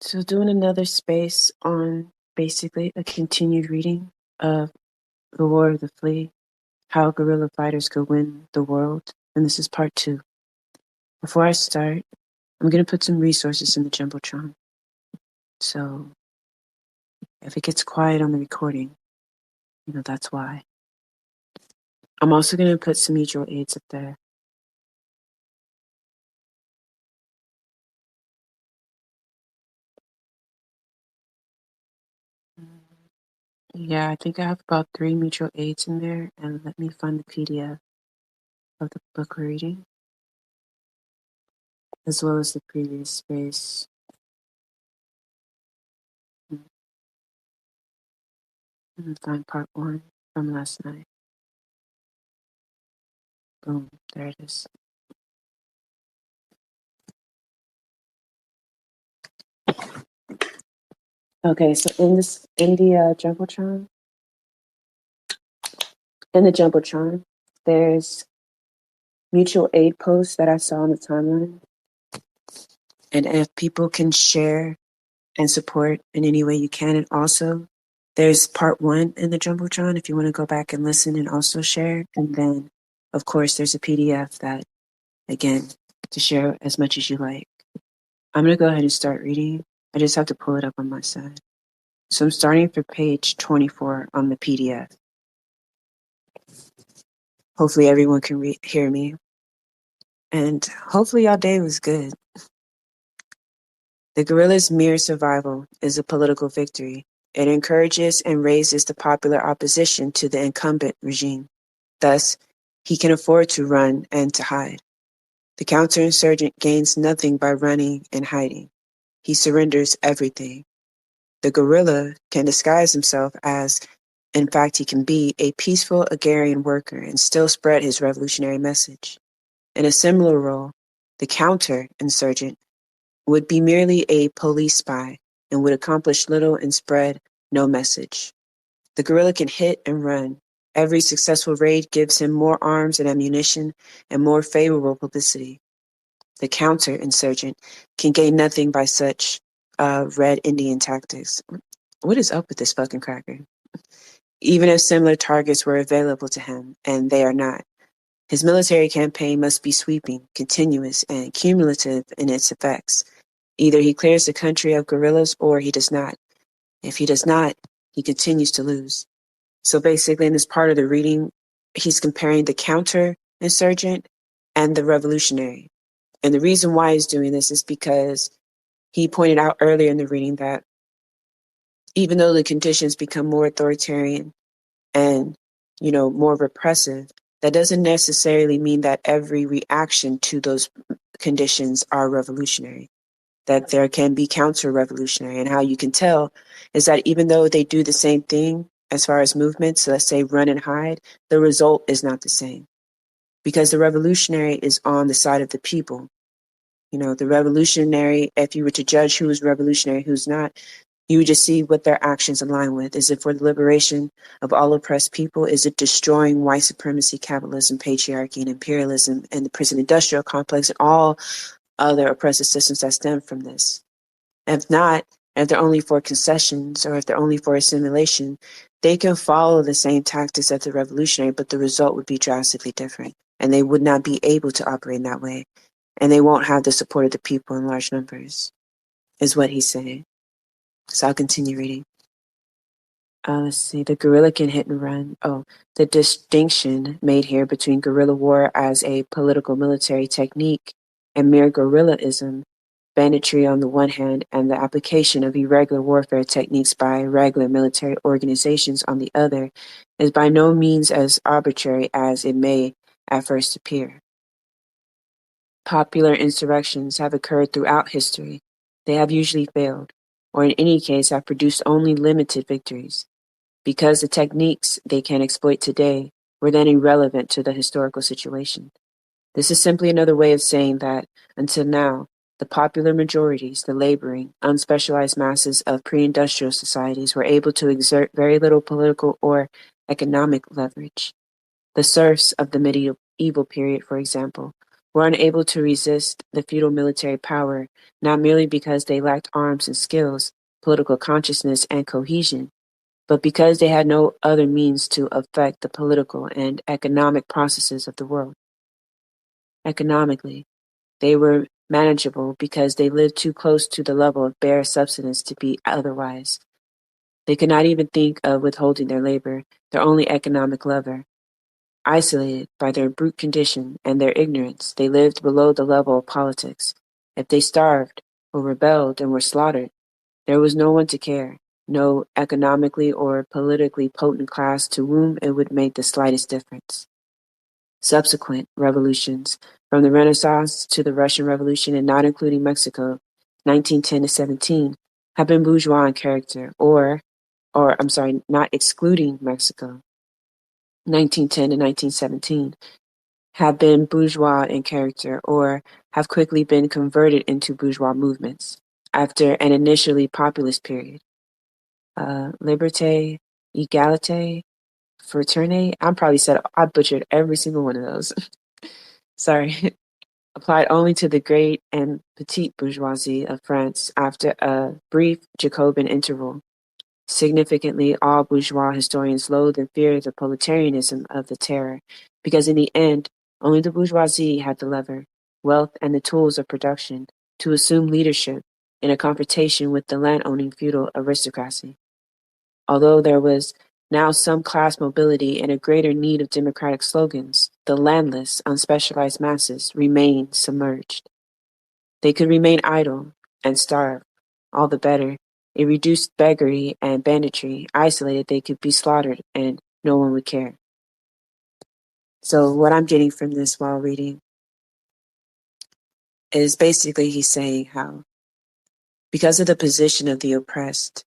So doing another space on basically a continued reading of The War of the Flea, how guerrilla fighters could win the world. And this is part 2. Before I start, I'm going to put some resources in the Jumbotron. So if it gets quiet on the recording, that's why. I'm also going to put some mutual aids up there. Yeah, I think I have about 3 mutual aids in there, and let me find the PDF of the book we're reading, as well as the previous space. And find part 1 from last night. Boom, there it is. Okay, so in the Jumbotron, there's mutual aid posts that I saw on the timeline. And if people can share and support in any way you can, and also there's part 1 in the Jumbotron if you want to go back and listen and also share. And then, of course, there's a PDF that, again, to share as much as you like. I'm going to go ahead and start reading. I just have to pull it up on my side. So I'm starting for page 24 on the PDF. Hopefully everyone can hear me. And hopefully y'all day was good. The guerrilla's mere survival is a political victory. It encourages and raises the popular opposition to the incumbent regime. Thus, he can afford to run and to hide. The counterinsurgent gains nothing by running and hiding. He surrenders everything. The guerrilla can disguise himself as, in fact, he can be a peaceful agrarian worker and still spread his revolutionary message. In a similar role, the counter-insurgent would be merely a police spy and would accomplish little and spread no message. The guerrilla can hit and run. Every successful raid gives him more arms and ammunition and more favorable publicity. The counter-insurgent can gain nothing by such Red Indian tactics. What is up with this fucking cracker? Even if similar targets were available to him, and they are not. His military campaign must be sweeping, continuous, and cumulative in its effects. Either he clears the country of guerrillas or he does not. If he does not, he continues to lose. So basically, in this part of the reading, he's comparing the counter-insurgent and the revolutionary. And the reason why he's doing this is because he pointed out earlier in the reading that even though the conditions become more authoritarian and, more repressive, that doesn't necessarily mean that every reaction to those conditions are revolutionary, that there can be counter-revolutionary. And how you can tell is that even though they do the same thing as far as movements, so let's say run and hide, the result is not the same. Because the revolutionary is on the side of the people. The revolutionary, if you were to judge who is revolutionary, who's not, you would just see what their actions align with. Is it for the liberation of all oppressed people? Is it destroying white supremacy, capitalism, patriarchy, and imperialism, and the prison industrial complex, and all other oppressive systems that stem from this? If not, if they're only for concessions or if they're only for assimilation, they can follow the same tactics as the revolutionary, but the result would be drastically different. And they would not be able to operate in that way. And they won't have the support of the people in large numbers, is what he's saying. So I'll continue reading. Let's see. The guerrilla can hit and run. Oh, the distinction made here between guerrilla war as a political military technique and mere guerrillaism, banditry on the one hand, and the application of irregular warfare techniques by regular military organizations on the other, is by no means as arbitrary as it may at first appear. Popular insurrections have occurred throughout history. They have usually failed, or in any case have produced only limited victories, because the techniques they can exploit today were then irrelevant to the historical situation. This is simply another way of saying that, until now, the popular majorities, the laboring, unspecialized masses of pre-industrial societies were able to exert very little political or economic leverage. The serfs of the medieval period, for example, were unable to resist the feudal military power, not merely because they lacked arms and skills, political consciousness, and cohesion, but because they had no other means to affect the political and economic processes of the world. Economically, they were manageable because they lived too close to the level of bare subsistence to be otherwise. They could not even think of withholding their labor, their only economic lever. Isolated by their brute condition and their ignorance, they lived below the level of politics. If they starved, or rebelled, and were slaughtered, there was no one to care, no economically or politically potent class to whom it would make the slightest difference. Subsequent revolutions, from the Renaissance to the Russian Revolution and not including Mexico, 1910 to 17, have been bourgeois in character, not excluding Mexico, 1910 to 1917, have been bourgeois in character or have quickly been converted into bourgeois movements after an initially populist period. Liberté, Égalité, Fraternité, I butchered every single one of those. Sorry. Applied only to the great and petite bourgeoisie of France after a brief Jacobin interval. Significantly, all bourgeois historians loathe and fear the proletarianism of the Terror, because in the end, only the bourgeoisie had the lever, wealth, and the tools of production to assume leadership in a confrontation with the land-owning feudal aristocracy. Although there was now some class mobility and a greater need of democratic slogans, the landless, unspecialized masses remained submerged. They could remain idle and starve, all the better. It reduced beggary and banditry. Isolated, they could be slaughtered and no one would care. So what I'm getting from this while reading is basically he's saying how, because of the position of the oppressed,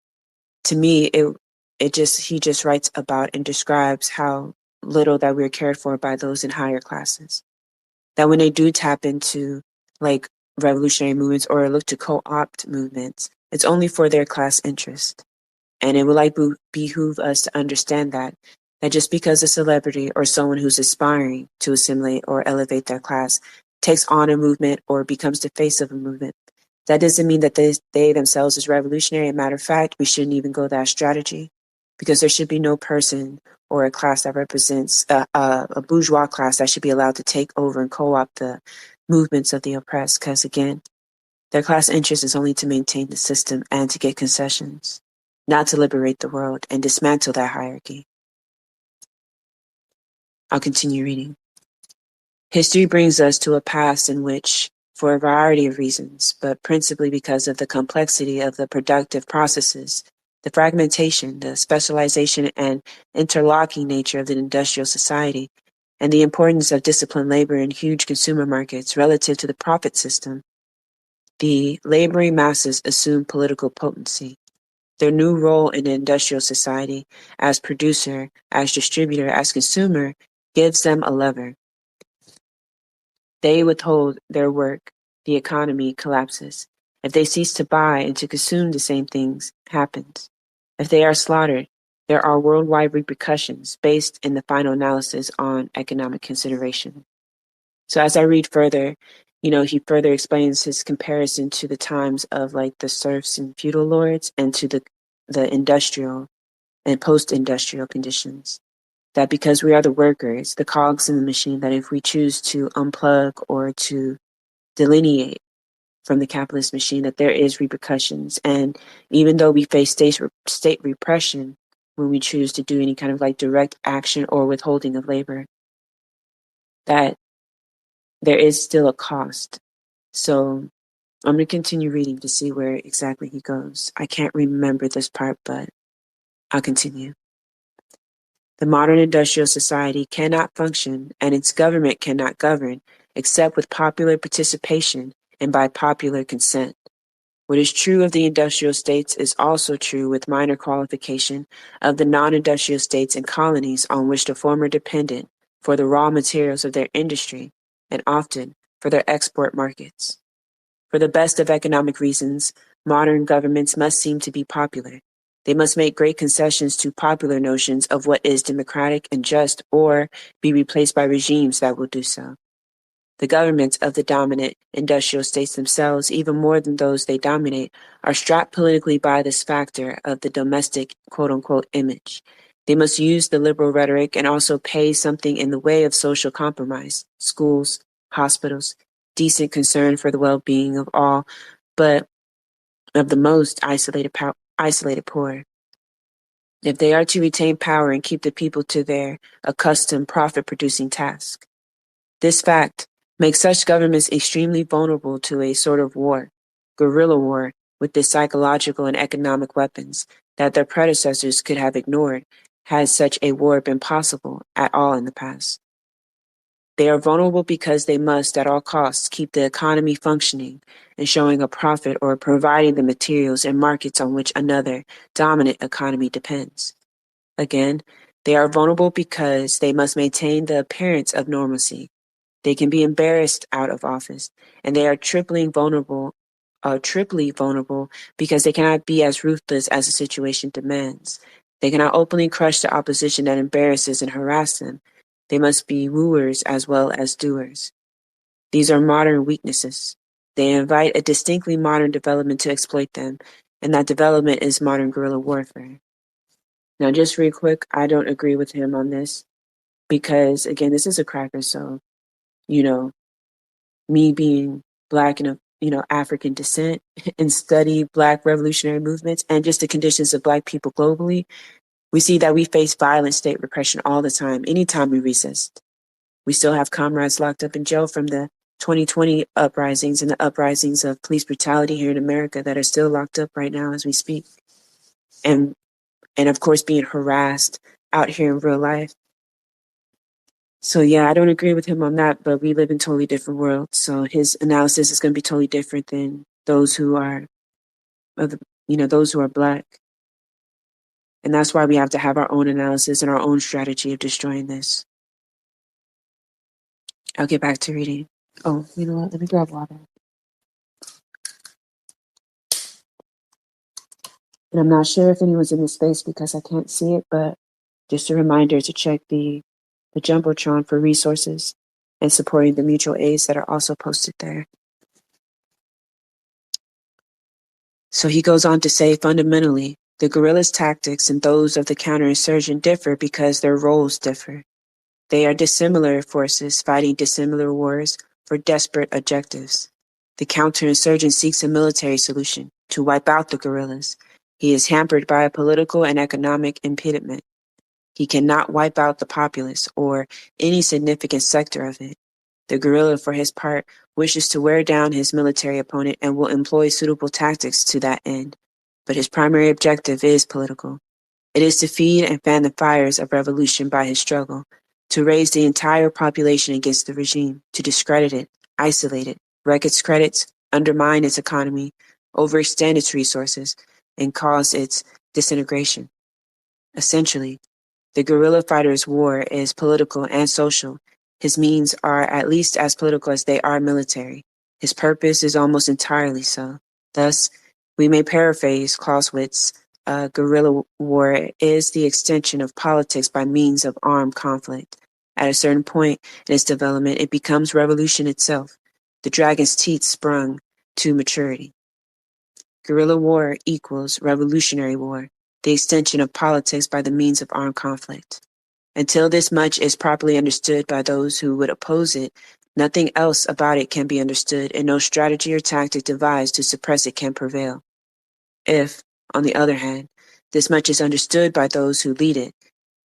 to me, he just writes about and describes how little that we're cared for by those in higher classes. That when they do tap into like revolutionary movements or look to co-opt movements, it's only for their class interest. And it would behoove us to understand that just because a celebrity or someone who's aspiring to assimilate or elevate their class takes on a movement or becomes the face of a movement, that doesn't mean that they themselves is revolutionary. As a matter of fact, we shouldn't even go that strategy, because there should be no person or a class that represents a bourgeois class that should be allowed to take over and co-opt the movements of the oppressed, because again, their class interest is only to maintain the system and to get concessions, not to liberate the world and dismantle that hierarchy. I'll continue reading. History brings us to a past in which, for a variety of reasons, but principally because of the complexity of the productive processes, the fragmentation, the specialization and interlocking nature of the industrial society, and the importance of disciplined labor in huge consumer markets relative to the profit system, the laboring masses assume political potency. Their new role in the industrial society, as producer, as distributor, as consumer, gives them a lever. They withhold their work, the economy collapses. If they cease to buy and to consume the same things, happens. If they are slaughtered, there are worldwide repercussions based in the final analysis on economic consideration. So as I read further, he further explains his comparison to the times of like the serfs and feudal lords and to the industrial and post-industrial conditions. That because we are the workers, the cogs in the machine, that if we choose to unplug or to delineate from the capitalist machine, that there is repercussions. And even though we face state repression when we choose to do any kind of like direct action or withholding of labor, that there is still a cost. So I'm going to continue reading to see where exactly he goes. I can't remember this part, but I'll continue. The modern industrial society cannot function, and its government cannot govern, except with popular participation and by popular consent. What is true of the industrial states is also true, with minor qualification, of the non-industrial states and colonies on which the former dependent for the raw materials of their industry, and often for their export markets. For the best of economic reasons, modern governments must seem to be popular. They must make great concessions to popular notions of what is democratic and just, or be replaced by regimes that will do so. The governments of the dominant industrial states themselves, even more than those they dominate, are strapped politically by this factor of the domestic quote-unquote image. They must use the liberal rhetoric and also pay something in the way of social compromise, schools, hospitals, decent concern for the well-being of all, but of the most isolated poor. If they are to retain power and keep the people to their accustomed profit-producing task. This fact makes such governments extremely vulnerable to a sort of war, guerrilla war, with its psychological and economic weapons that their predecessors could have ignored had such a war been possible at all in the past. They are vulnerable because they must, at all costs, keep the economy functioning and showing a profit or providing the materials and markets on which another dominant economy depends. Again, they are vulnerable because they must maintain the appearance of normalcy. They can be embarrassed out of office, and they are triply vulnerable because they cannot be as ruthless as the situation demands. They cannot openly crush the opposition that embarrasses and harasses them. They must be wooers as well as doers. These are modern weaknesses. They invite a distinctly modern development to exploit them, and that development is modern guerrilla warfare. Now, just real quick, I don't agree with him on this because, again, this is a cracker, so, me being Black and of African descent and study Black revolutionary movements and just the conditions of Black people globally, we see that we face violent state repression all the time, anytime we resist. We still have comrades locked up in jail from the 2020 uprisings and the uprisings of police brutality here in America that are still locked up right now as we speak. And of course being harassed out here in real life. So yeah, I don't agree with him on that, but we live in totally different worlds. So his analysis is going to be totally different than those who are, those who are Black. And that's why we have to have our own analysis and our own strategy of destroying this. I'll get back to reading. Oh, you know what? Let me grab water. And I'm not sure if anyone's in this space because I can't see it, but just a reminder to check the Jumbotron for resources and supporting the mutual aids that are also posted there. So he goes on to say, fundamentally, the guerrillas' tactics and those of the counterinsurgent differ because their roles differ. They are dissimilar forces fighting dissimilar wars for desperate objectives. The counterinsurgent seeks a military solution to wipe out the guerrillas. He is hampered by a political and economic impediment. He cannot wipe out the populace or any significant sector of it. The guerrilla, for his part, wishes to wear down his military opponent and will employ suitable tactics to that end. But his primary objective is political. It is to feed and fan the fires of revolution by his struggle, to raise the entire population against the regime, to discredit it, isolate it, wreck its credits, undermine its economy, overextend its resources, and cause its disintegration. Essentially, the guerrilla fighter's war is political and social. His means are at least as political as they are military. His purpose is almost entirely so. Thus, we may paraphrase Clausewitz's guerrilla war is the extension of politics by means of armed conflict. At a certain point in its development, it becomes revolution itself, the dragon's teeth sprung to maturity. Guerrilla war equals revolutionary war, the extension of politics by the means of armed conflict. Until this much is properly understood by those who would oppose it, nothing else about it can be understood, and no strategy or tactic devised to suppress it can prevail. If, on the other hand, this much is understood by those who lead it,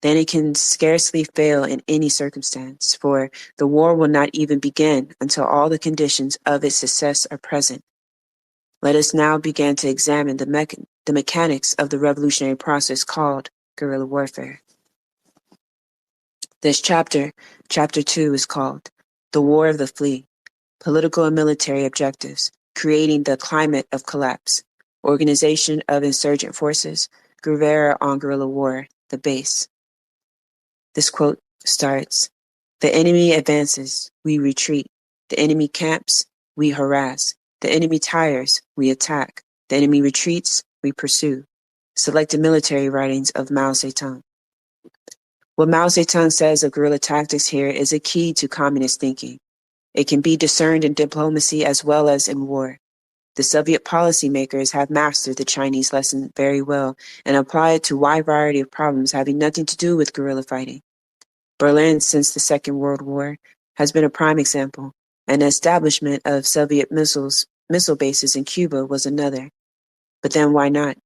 then it can scarcely fail in any circumstance, for the war will not even begin until all the conditions of its success are present. Let us now begin to examine the mechanics of the revolutionary process called guerrilla warfare. This chapter 2, is called The War of the Flea, Political and Military Objectives, Creating the Climate of Collapse, Organization of Insurgent Forces, Guerrilla on Guerrilla War, the Base. This quote starts, "The enemy advances, we retreat. The enemy camps, we harass. The enemy tires, we attack. The enemy retreats, we pursue." Selected military writings of Mao Zedong. What Mao Zedong says of guerrilla tactics here is a key to communist thinking. It can be discerned in diplomacy as well as in war. The Soviet policymakers have mastered the Chinese lesson very well and apply it to a wide variety of problems having nothing to do with guerrilla fighting. Berlin, since the Second World War, has been a prime example, and the establishment of Soviet missile bases in Cuba was another. But then why not?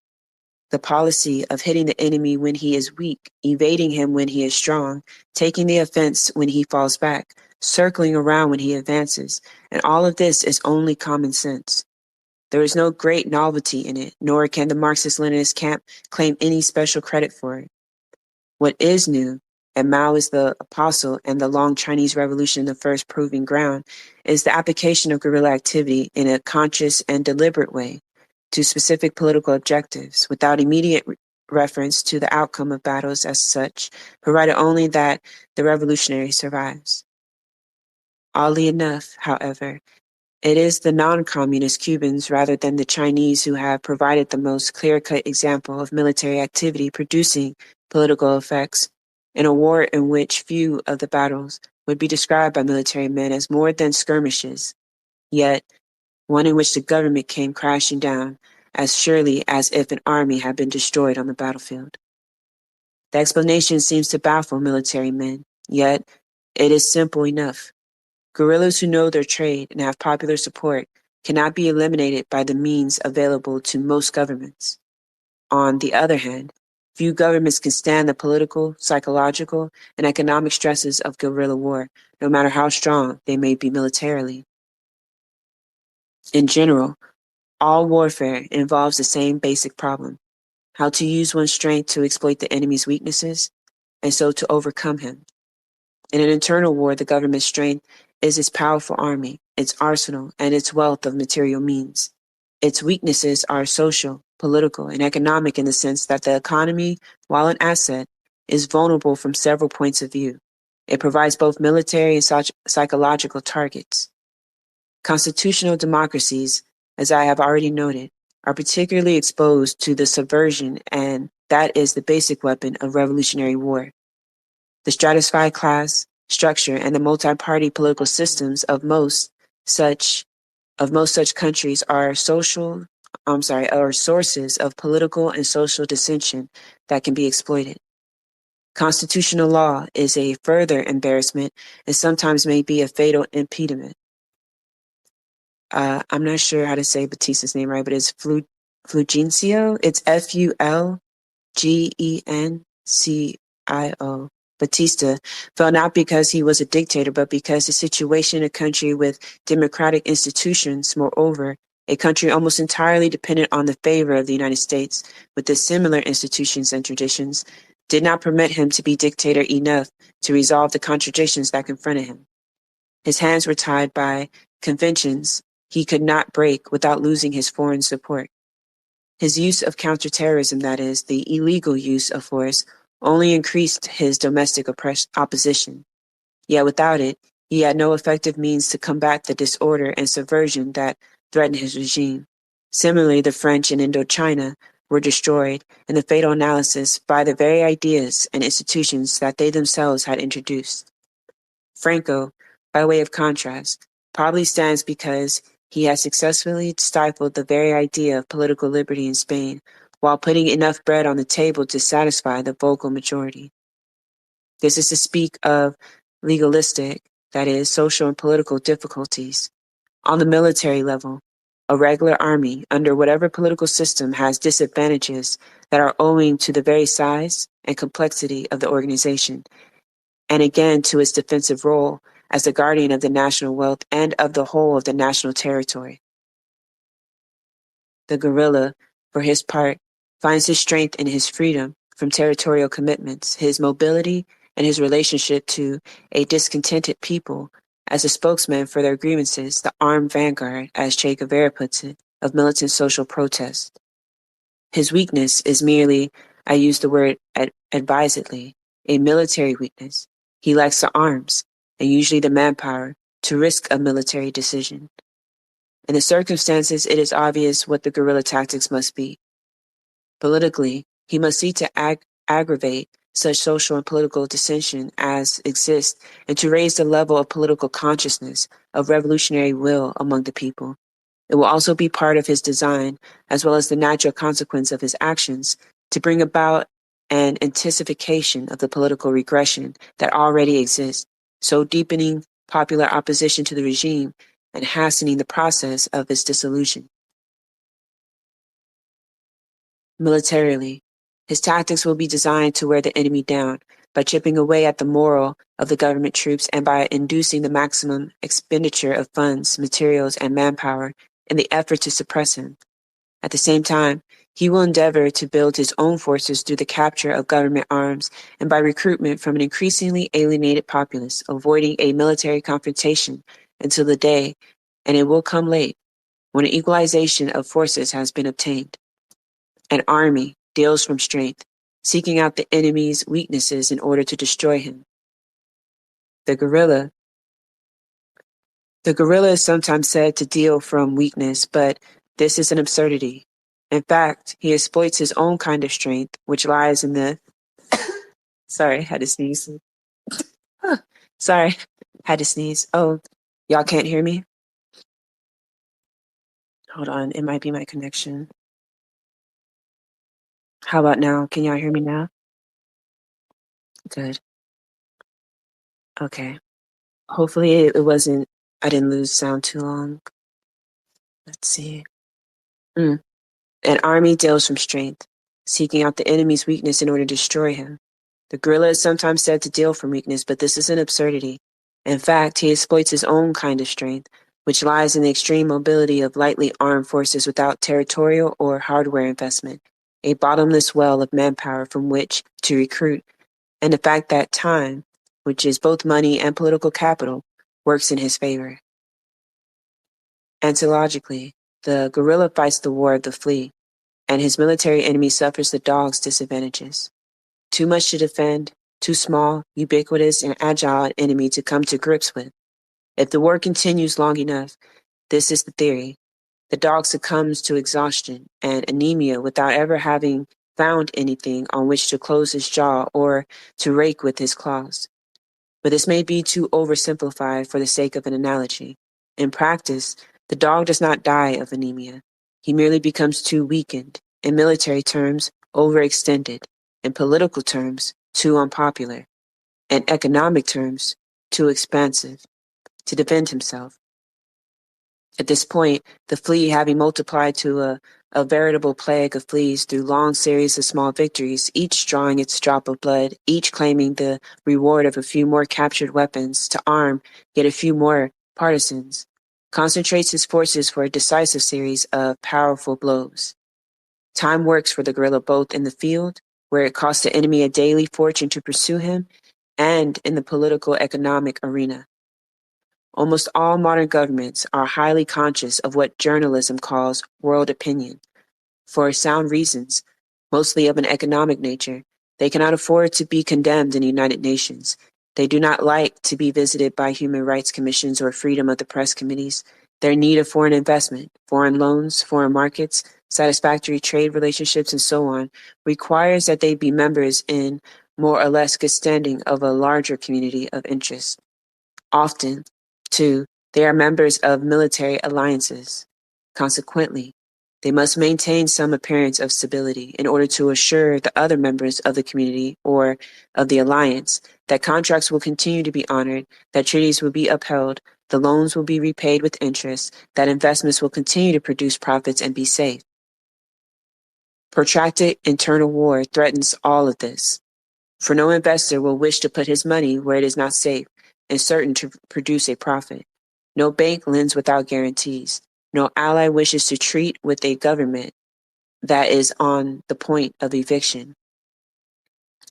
The policy of hitting the enemy when he is weak, evading him when he is strong, taking the offense when he falls back, circling around when he advances, and all of this is only common sense. There is no great novelty in it, nor can the Marxist-Leninist camp claim any special credit for it. What is new, and Mao is the apostle and the long Chinese Revolution the first proving ground, is the application of guerrilla activity in a conscious and deliberate way to specific political objectives without immediate reference to the outcome of battles as such, provided only that the revolutionary survives. Oddly enough, however, it is the non-communist Cubans rather than the Chinese who have provided the most clear-cut example of military activity producing political effects in a war in which few of the battles would be described by military men as more than skirmishes, yet one in which the government came crashing down as surely as if an army had been destroyed on the battlefield. The explanation seems to baffle military men, yet it is simple enough. Guerrillas who know their trade and have popular support cannot be eliminated by the means available to most governments. On the other hand, few governments can stand the political, psychological, and economic stresses of guerrilla war, no matter how strong they may be militarily. In general, all warfare involves the same basic problem: how to use one's strength to exploit the enemy's weaknesses, and so to overcome him. In an internal war, the government's strength is its powerful army, its arsenal, and its wealth of material means. Its weaknesses are social, political, and economic in the sense that the economy, while an asset, is vulnerable from several points of view. It provides both military and psychological targets. Constitutional democracies, as I have already noted, are particularly exposed to the subversion, and that is the basic weapon of revolutionary war. The stratified class structure and the multi-party political systems of most such countries are sources of political and social dissension that can be exploited. Constitutional law is a further embarrassment and sometimes may be a fatal impediment. I'm not sure how to say Batista's name right, but it's Fulgencio. It's Fulgencio. Batista fell not because he was a dictator, but because the situation in a country with democratic institutions, moreover, a country almost entirely dependent on the favor of the United States, with its similar institutions and traditions, did not permit him to be dictator enough to resolve the contradictions that confronted him. His hands were tied by conventions he could not break without losing his foreign support. His use of counterterrorism, that is, the illegal use of force, only increased his domestic opposition. Yet without it, he had no effective means to combat the disorder and subversion that threatened his regime. Similarly, the French in Indochina were destroyed in the fatal analysis by the very ideas and institutions that they themselves had introduced. Franco, by way of contrast, probably stands because he has successfully stifled the very idea of political liberty in Spain, while putting enough bread on the table to satisfy the vocal majority. This is to speak of legalistic, that is, social and political difficulties. On the military level, a regular army under whatever political system has disadvantages that are owing to the very size and complexity of the organization, and again to its defensive role as the guardian of the national wealth and of the whole of the national territory. The guerrilla, for his part, finds his strength in his freedom from territorial commitments, his mobility, and his relationship to a discontented people as a spokesman for their grievances, the armed vanguard, as Che Guevara puts it, of militant social protest. His weakness is merely, I use the word advisedly, a military weakness. He lacks the arms, and usually the manpower, to risk a military decision. In the circumstances, it is obvious what the guerrilla tactics must be. Politically, he must seek to aggravate such social and political dissension as exists, and to raise the level of political consciousness of revolutionary will among the people. It will also be part of his design, as well as the natural consequence of his actions, to bring about an intensification of the political regression that already exists, so deepening popular opposition to the regime and hastening the process of its dissolution. Militarily, his tactics will be designed to wear the enemy down by chipping away at the morale of the government troops and by inducing the maximum expenditure of funds, materials, and manpower in the effort to suppress him. At the same time, he will endeavor to build his own forces through the capture of government arms and by recruitment from an increasingly alienated populace, avoiding a military confrontation until the day, and it will come late, when an equalization of forces has been obtained. An army deals from strength, seeking out the enemy's weaknesses in order to destroy him. The guerrilla is sometimes said to deal from weakness, but this is an absurdity. In fact, he exploits his own kind of strength, which lies in the... Sorry, I had to sneeze. Sorry, had to sneeze. Oh, y'all can't hear me? Hold on, it might be my connection. How about now? Can y'all hear me now? Good. Okay. Hopefully it wasn't... I didn't lose sound too long. Let's see. An army deals from strength, seeking out the enemy's weakness in order to destroy him. The guerrilla is sometimes said to deal from weakness, but this is an absurdity. In fact, he exploits his own kind of strength, which lies in the extreme mobility of lightly armed forces without territorial or hardware investment, a bottomless well of manpower from which to recruit, and the fact that time, which is both money and political capital, works in his favor. Antologically, the guerrilla fights the war of the flea, and his military enemy suffers the dog's disadvantages. Too much to defend, too small, ubiquitous, and agile an enemy to come to grips with. If the war continues long enough, this is the theory, the dog succumbs to exhaustion and anemia without ever having found anything on which to close his jaw or to rake with his claws. But this may be too oversimplified for the sake of an analogy. In practice, the dog does not die of anemia. He merely becomes too weakened, in military terms, overextended, in political terms, too unpopular, in economic terms, too expansive, to defend himself. At this point, the flea, having multiplied to a veritable plague of fleas through long series of small victories, each drawing its drop of blood, each claiming the reward of a few more captured weapons to arm yet a few more partisans, concentrates his forces for a decisive series of powerful blows. Time works for the guerrilla both in the field, where it costs the enemy a daily fortune to pursue him, and in the political economic arena. Almost all modern governments are highly conscious of what journalism calls world opinion. For sound reasons, mostly of an economic nature, they cannot afford to be condemned in the United Nations. They do not like to be visited by human rights commissions or freedom of the press committees. Their need of foreign investment, foreign loans, foreign markets, satisfactory trade relationships, and so on, requires that they be members in more or less good standing of a larger community of interests. Often, too, they are members of military alliances. Consequently, they must maintain some appearance of stability in order to assure the other members of the community or of the alliance that contracts will continue to be honored, that treaties will be upheld, the loans will be repaid with interest, that investments will continue to produce profits and be safe. Protracted internal war threatens all of this, for no investor will wish to put his money where it is not safe and certain to produce a profit. No bank lends without guarantees. No ally wishes to treat with a government that is on the point of eviction.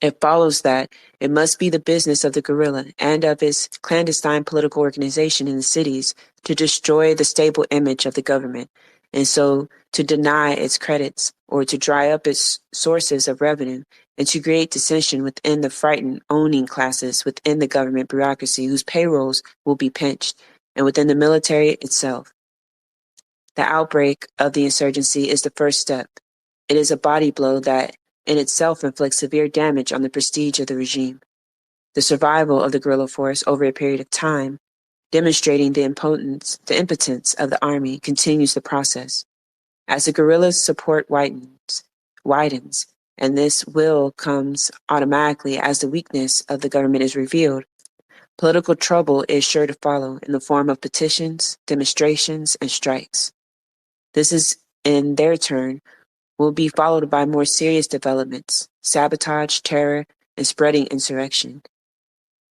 It follows that it must be the business of the guerrilla and of its clandestine political organization in the cities to destroy the stable image of the government, and so to deny its credits or to dry up its sources of revenue, and to create dissension within the frightened owning classes within the government bureaucracy whose payrolls will be pinched, and within the military itself. The outbreak of the insurgency is the first step. It is a body blow that in itself inflicts severe damage on the prestige of the regime. The survival of the guerrilla force over a period of time, demonstrating the impotence of the army, continues the process. As the guerrillas' support widens, and this will comes automatically as the weakness of the government is revealed, political trouble is sure to follow in the form of petitions, demonstrations, and strikes. This is, in their turn, will be followed by more serious developments, sabotage, terror, and spreading insurrection.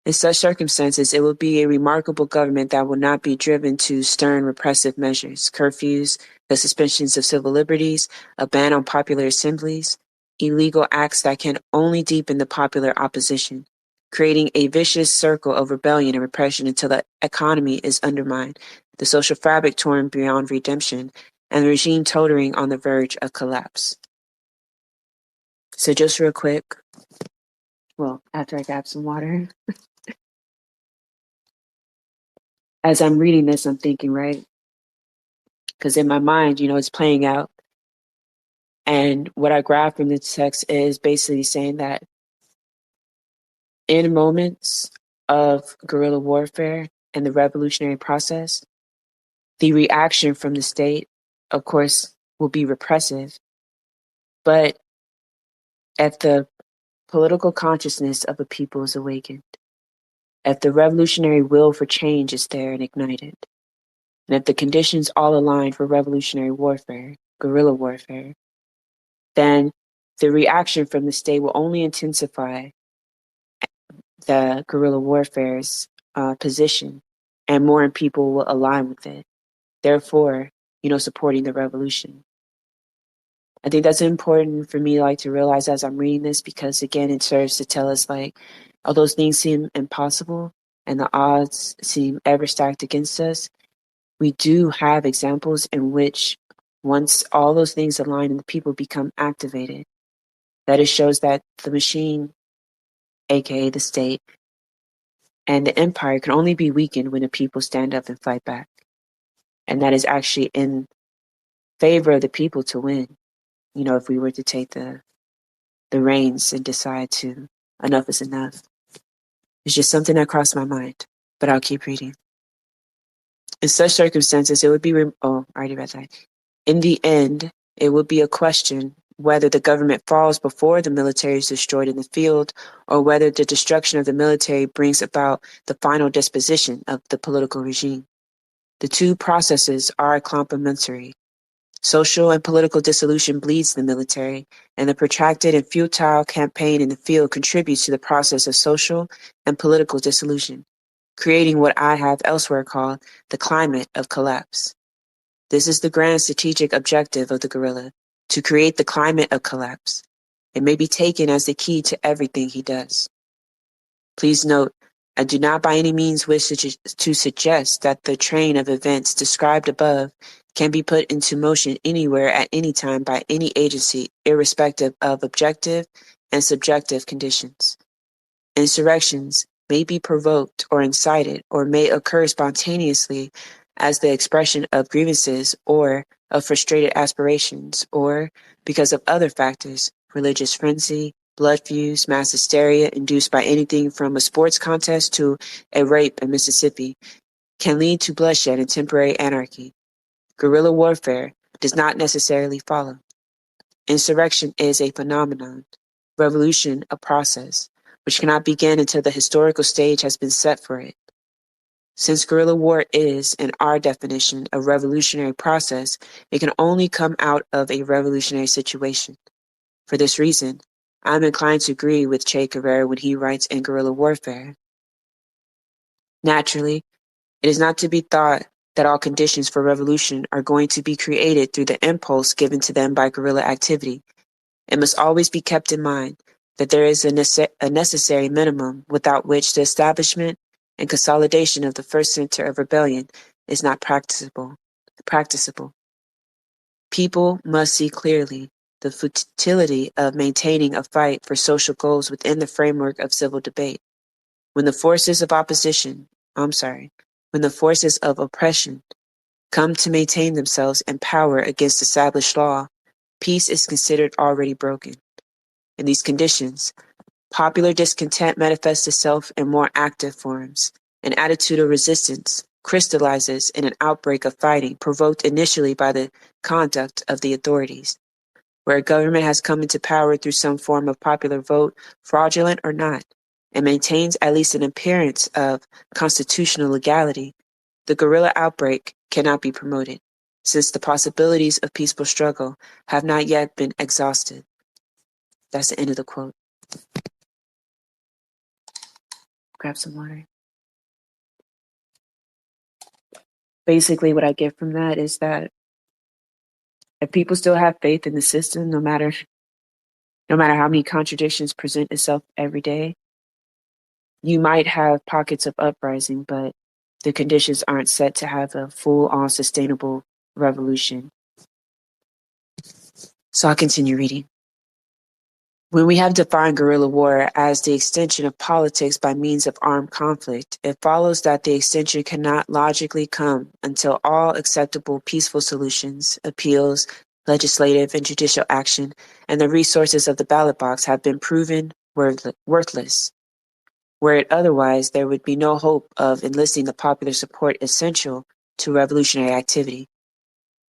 In such circumstances, it will be a remarkable government that will not be driven to stern repressive measures, curfews, the suspensions of civil liberties, a ban on popular assemblies, illegal acts that can only deepen the popular opposition, creating a vicious circle of rebellion and repression until the economy is undermined, the social fabric torn beyond redemption, and the regime tottering on the verge of collapse. So just real quick, well, after I grab some water, as I'm reading this, I'm thinking, right? Because in my mind, it's playing out. And what I grab from the text is basically saying that in moments of guerrilla warfare and the revolutionary process, the reaction from the state, of course, will be repressive. But if the political consciousness of a people is awakened, if the revolutionary will for change is there and ignited, and if the conditions all align for revolutionary warfare, guerrilla warfare, then the reaction from the state will only intensify the guerrilla warfare's position, and more people will align with it. Therefore, supporting the revolution. I think that's important for me, to realize as I'm reading this, because again, it serves to tell us, although things seem impossible and the odds seem ever stacked against us, we do have examples in which once all those things align and the people become activated, that it shows that the machine, aka the state, and the empire can only be weakened when the people stand up and fight back. And that is actually in favor of the people to win. If we were to take the reins and decide to, enough is enough. It's just something that crossed my mind, but I'll keep reading. In such circumstances, it would be, I already read that. In the end, it would be a question whether the government falls before the military is destroyed in the field, or whether the destruction of the military brings about the final disposition of the political regime. The two processes are complementary. Social and political dissolution bleeds the military, and the protracted and futile campaign in the field contributes to the process of social and political dissolution, creating what I have elsewhere called the climate of collapse. This is the grand strategic objective of the guerrilla, to create the climate of collapse. It may be taken as the key to everything he does. Please note, I do not by any means wish to suggest that the train of events described above can be put into motion anywhere at any time by any agency, irrespective of objective and subjective conditions. Insurrections may be provoked or incited or may occur spontaneously as the expression of grievances or of frustrated aspirations, or because of other factors, religious frenzy, blood feuds, mass hysteria induced by anything from a sports contest to a rape in Mississippi, can lead to bloodshed and temporary anarchy. Guerrilla warfare does not necessarily follow. Insurrection is a phenomenon, revolution a process, which cannot begin until the historical stage has been set for it. Since guerrilla war is, in our definition, a revolutionary process, it can only come out of a revolutionary situation. For this reason, I'm inclined to agree with Che Guevara when he writes in Guerrilla Warfare. Naturally, it is not to be thought that all conditions for revolution are going to be created through the impulse given to them by guerrilla activity. It must always be kept in mind that there is a necessary minimum without which the establishment and consolidation of the first center of rebellion is not practicable. People must see clearly the futility of maintaining a fight for social goals within the framework of civil debate. When the forces of oppression come to maintain themselves in power against established law, peace is considered already broken. In these conditions, popular discontent manifests itself in more active forms. An attitude of resistance crystallizes in an outbreak of fighting provoked initially by the conduct of the authorities. Where a government has come into power through some form of popular vote, fraudulent or not, and maintains at least an appearance of constitutional legality, the guerrilla outbreak cannot be promoted, since the possibilities of peaceful struggle have not yet been exhausted. That's the end of the quote. Grab some water. Basically, what I get from that is that if people still have faith in the system, no matter how many contradictions present itself every day, you might have pockets of uprising, but the conditions aren't set to have a full-on sustainable revolution. So I'll continue reading. When we have defined guerrilla war as the extension of politics by means of armed conflict, it follows that the extension cannot logically come until all acceptable peaceful solutions, appeals, legislative and judicial action, and the resources of the ballot box have been proven worthless. Were it otherwise, there would be no hope of enlisting the popular support essential to revolutionary activity.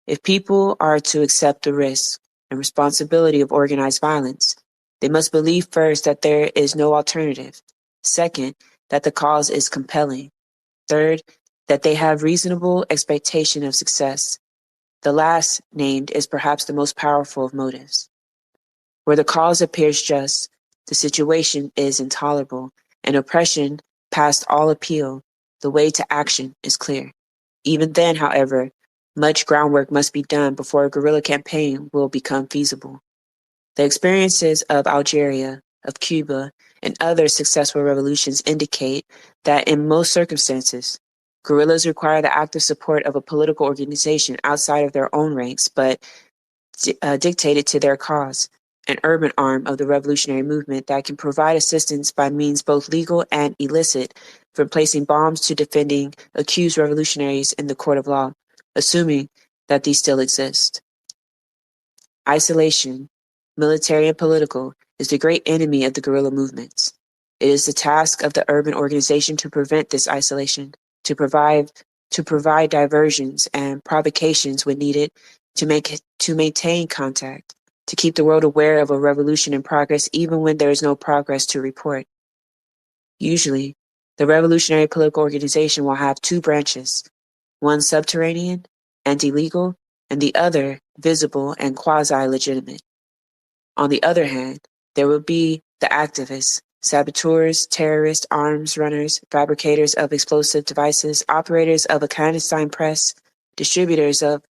If people are to accept the risk and responsibility of organized violence, they must believe first that there is no alternative. Second, that the cause is compelling. Third, that they have reasonable expectation of success. The last named is perhaps the most powerful of motives. Where the cause appears just, the situation is intolerable, and oppression past all appeal, the way to action is clear. Even then, however, much groundwork must be done before a guerrilla campaign will become feasible. The experiences of Algeria, of Cuba, and other successful revolutions indicate that in most circumstances, guerrillas require the active support of a political organization outside of their own ranks, but dictated to their cause, an urban arm of the revolutionary movement that can provide assistance by means both legal and illicit, from placing bombs to defending accused revolutionaries in the court of law, assuming that these still exist. Isolation, military and political, is the great enemy of the guerrilla movements. It is the task of the urban organization to prevent this isolation, to provide diversions and provocations when needed, to maintain contact, to keep the world aware of a revolution in progress even when there is no progress to report. Usually, the revolutionary political organization will have two branches, one subterranean and illegal, and the other visible and quasi-legitimate. On the other hand, there will be the activists, saboteurs, terrorists, arms runners, fabricators of explosive devices, operators of a clandestine press, distributors of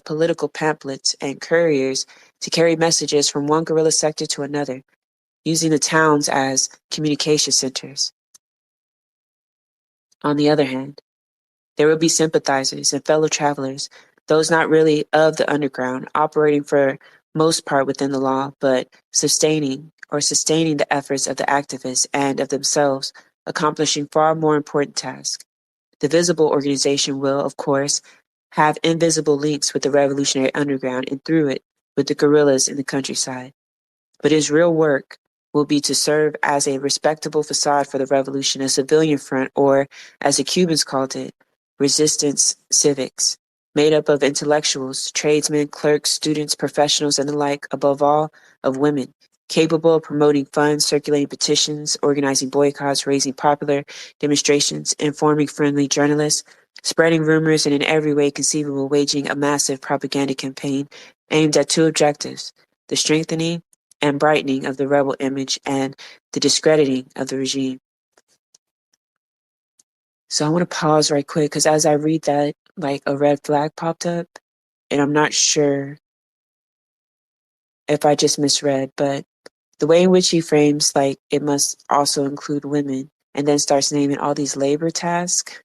political pamphlets, and couriers to carry messages from one guerrilla sector to another, using the towns as communication centers. On the other hand, there will be sympathizers and fellow travelers, those not really of the underground, operating for most part within the law, but sustaining the efforts of the activists and of themselves, accomplishing far more important tasks. The visible organization will, of course, have invisible links with the revolutionary underground and through it with the guerrillas in the countryside. But his real work will be to serve as a respectable facade for the revolution, a civilian front, or, as the Cubans called it, resistance civics, made up of intellectuals, tradesmen, clerks, students, professionals, and the like, above all, of women, capable of promoting funds, circulating petitions, organizing boycotts, raising popular demonstrations, informing friendly journalists, spreading rumors, and in every way conceivable waging a massive propaganda campaign aimed at two objectives, the strengthening and brightening of the rebel image and the discrediting of the regime. So I want to pause right quick because as I read that, like a red flag popped up, and I'm not sure if I just misread, but the way in which he frames like it must also include women and then starts naming all these labor tasks.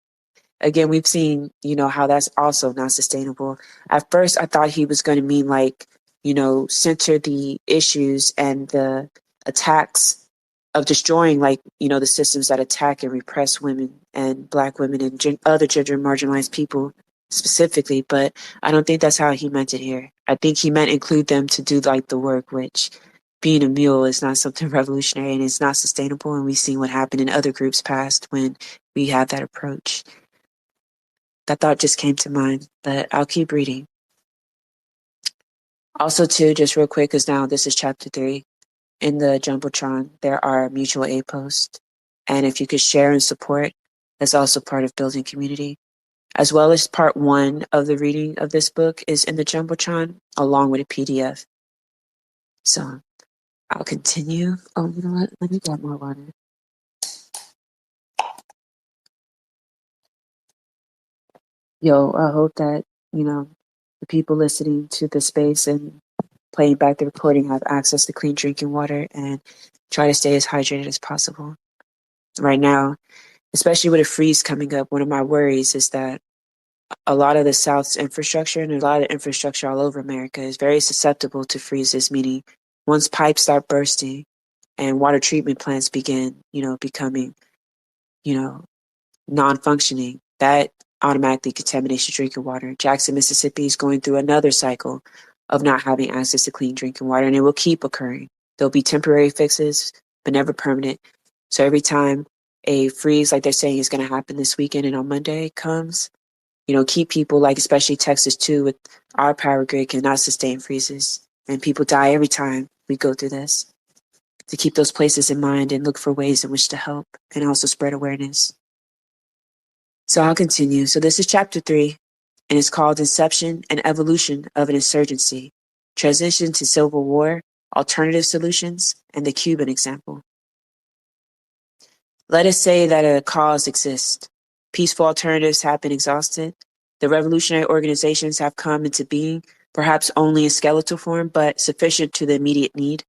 Again, we've seen, how that's also not sustainable. At first, I thought he was going to mean like, center the issues and the attacks of destroying like, the systems that attack and repress women and Black women and other gender marginalized people specifically. But I don't think that's how he meant it here. I think he meant include them to do like the work, which being a mule is not something revolutionary and it's not sustainable. And we've seen what happened in other groups past when we had that approach. That thought just came to mind, but I'll keep reading. Also, too, just real quick, because now this is chapter 3. In the Jumbotron, there are mutual aid posts. And if you could share and support, that's also part of building community. As well as part 1 of the reading of this book is in the Jumbotron, along with a PDF. So I'll continue. Oh, you know what? Let me get more water. Yo, I hope that, the people listening to the space and playing back the recording have access to clean drinking water and try to stay as hydrated as possible. Right now, especially with a freeze coming up, one of my worries is that a lot of the South's infrastructure and a lot of infrastructure all over America is very susceptible to freezes, meaning once pipes start bursting and water treatment plants begin, becoming, non-functioning, that automatically contaminates your drinking water. Jackson, Mississippi is going through another cycle of not having access to clean drinking water, and it will keep occurring. There'll be temporary fixes, but never permanent. So every time a freeze, like they're saying, is going to happen this weekend and on Monday comes, keep people, like especially Texas too, with our power grid cannot sustain freezes. And people die every time we go through this. To keep those places in mind and look for ways in which to help and also spread awareness. So I'll continue. So this is chapter 3, and it's called Inception and Evolution of an Insurgency, Transition to Civil War, Alternative Solutions, and the Cuban Example. Let us say that a cause exists. Peaceful alternatives have been exhausted. The revolutionary organizations have come into being, perhaps only in skeletal form, but sufficient to the immediate need.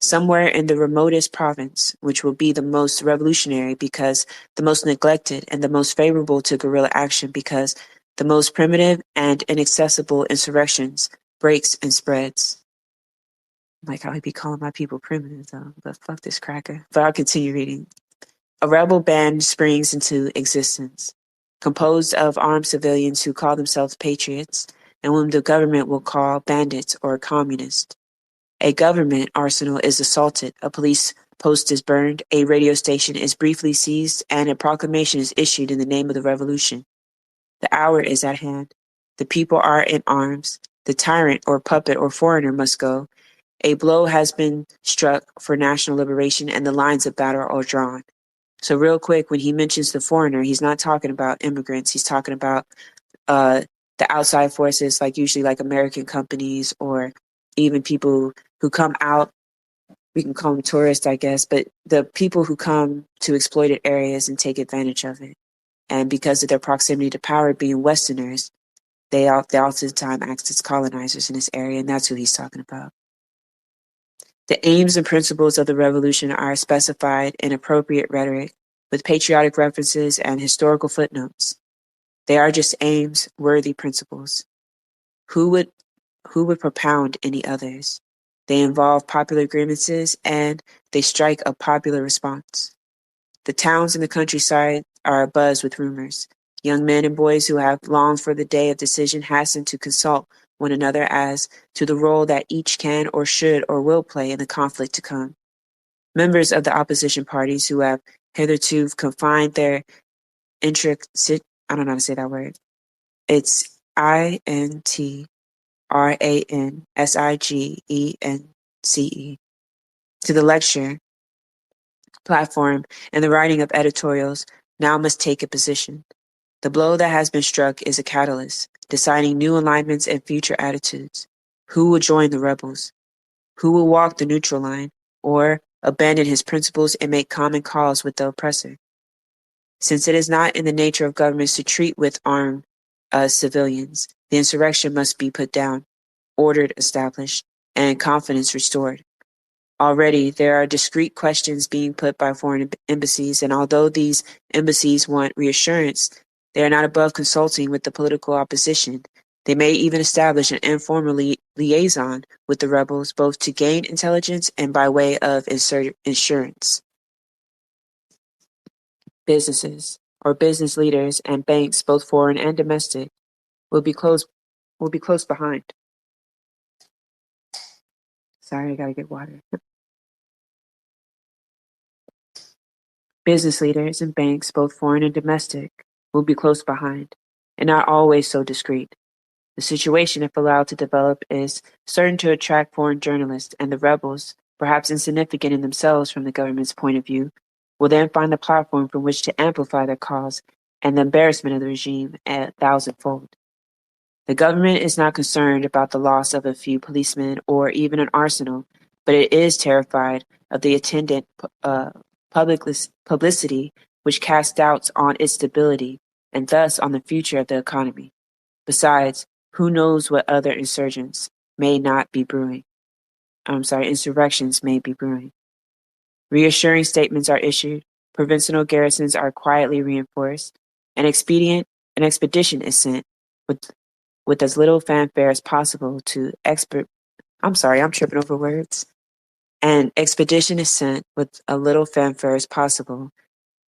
Somewhere in the remotest province, which will be the most revolutionary because the most neglected and the most favorable to guerrilla action because the most primitive and inaccessible insurrections breaks and spreads. Like how he be calling my people primitive though, but fuck this cracker. But I'll continue reading. A rebel band springs into existence, composed of armed civilians who call themselves patriots and whom the government will call bandits or communists. A government arsenal is assaulted, a police post is burned, a radio station is briefly seized, and a proclamation is issued in the name of the revolution. The hour is at hand. The people are in arms. The tyrant or puppet or foreigner must go. A blow has been struck for national liberation, and the lines of battle are drawn. So real quick, when he mentions the foreigner, he's not talking about immigrants. He's talking about the outside forces, like usually like American companies or even people who come out. We can call them tourists, I guess, but the people who come to exploited areas and take advantage of it. And because of their proximity to power being Westerners, they oftentimes act as colonizers in this area, and that's who he's talking about. The aims and principles of the revolution are specified in appropriate rhetoric with patriotic references and historical footnotes. They are just aims, worthy principles. Who would propound any others? They involve popular grievances and they strike a popular response. The towns and the countryside are abuzz with rumors. Young men and boys who have longed for the day of decision hasten to consult one another as to the role that each can or should or will play in the conflict to come. Members of the opposition parties who have hitherto confined their intricate, I don't know how to say that word. It's INTRANSIGENCE to the lecture platform and the writing of editorials now must take a position. The blow that has been struck is a catalyst, deciding new alignments and future attitudes. Who will join the rebels? Who will walk the neutral line or abandon his principles and make common cause with the oppressor? Since it is not in the nature of governments to treat with armed civilians, the insurrection must be put down, ordered established, and confidence restored. Already, there are discrete questions being put by foreign embassies, and although these embassies want reassurance, they are not above consulting with the political opposition. They may even establish an informal liaison with the rebels, both to gain intelligence and by way of insurance. Businesses, or business leaders and banks, both foreign and domestic, will be close behind. Sorry, I gotta get water. Business leaders and banks, both foreign and domestic, will be close behind, and not always so discreet. The situation, if allowed to develop, is certain to attract foreign journalists, and the rebels, perhaps insignificant in themselves from the government's point of view, will then find a platform from which to amplify their cause and the embarrassment of the regime a thousandfold. The government is not concerned about the loss of a few policemen or even an arsenal, but it is terrified of the attendant publicity which casts doubts on its stability and thus on the future of the economy. Besides, who knows what other insurgents may not be brewing? Insurrections may be brewing. Reassuring statements are issued, provincial garrisons are quietly reinforced, an expedition is sent with as little fanfare as possible to I'm tripping over words. An expedition is sent with a little fanfare as possible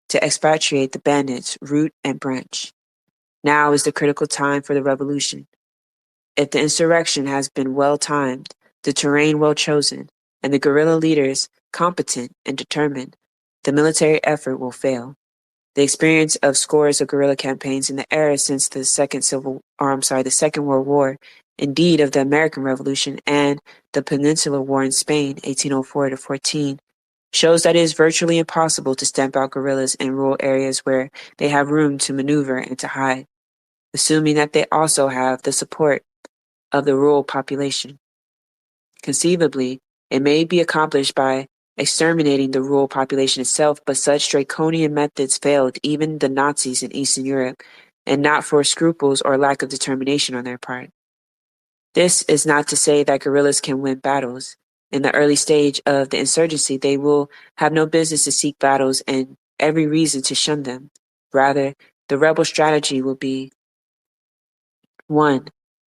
to expatriate the bandits root and branch. Now is the critical time for the revolution. If the insurrection has been well timed, the terrain well chosen, and the guerrilla leaders competent and determined, the military effort will fail. The experience of scores of guerrilla campaigns in the era since the the Second World War, indeed of the American Revolution and the Peninsular War in Spain, 1804 to 14, shows that it is virtually impossible to stamp out guerrillas in rural areas where they have room to maneuver and to hide, assuming that they also have the support of the rural population. Conceivably, it may be accomplished by exterminating the rural population itself, but such draconian methods failed even the Nazis in Eastern Europe, and not for scruples or lack of determination on their part. This is not to say that guerrillas can win battles. In the early stage of the insurgency, they will have no business to seek battles and every reason to shun them. Rather, the rebel strategy will be 1.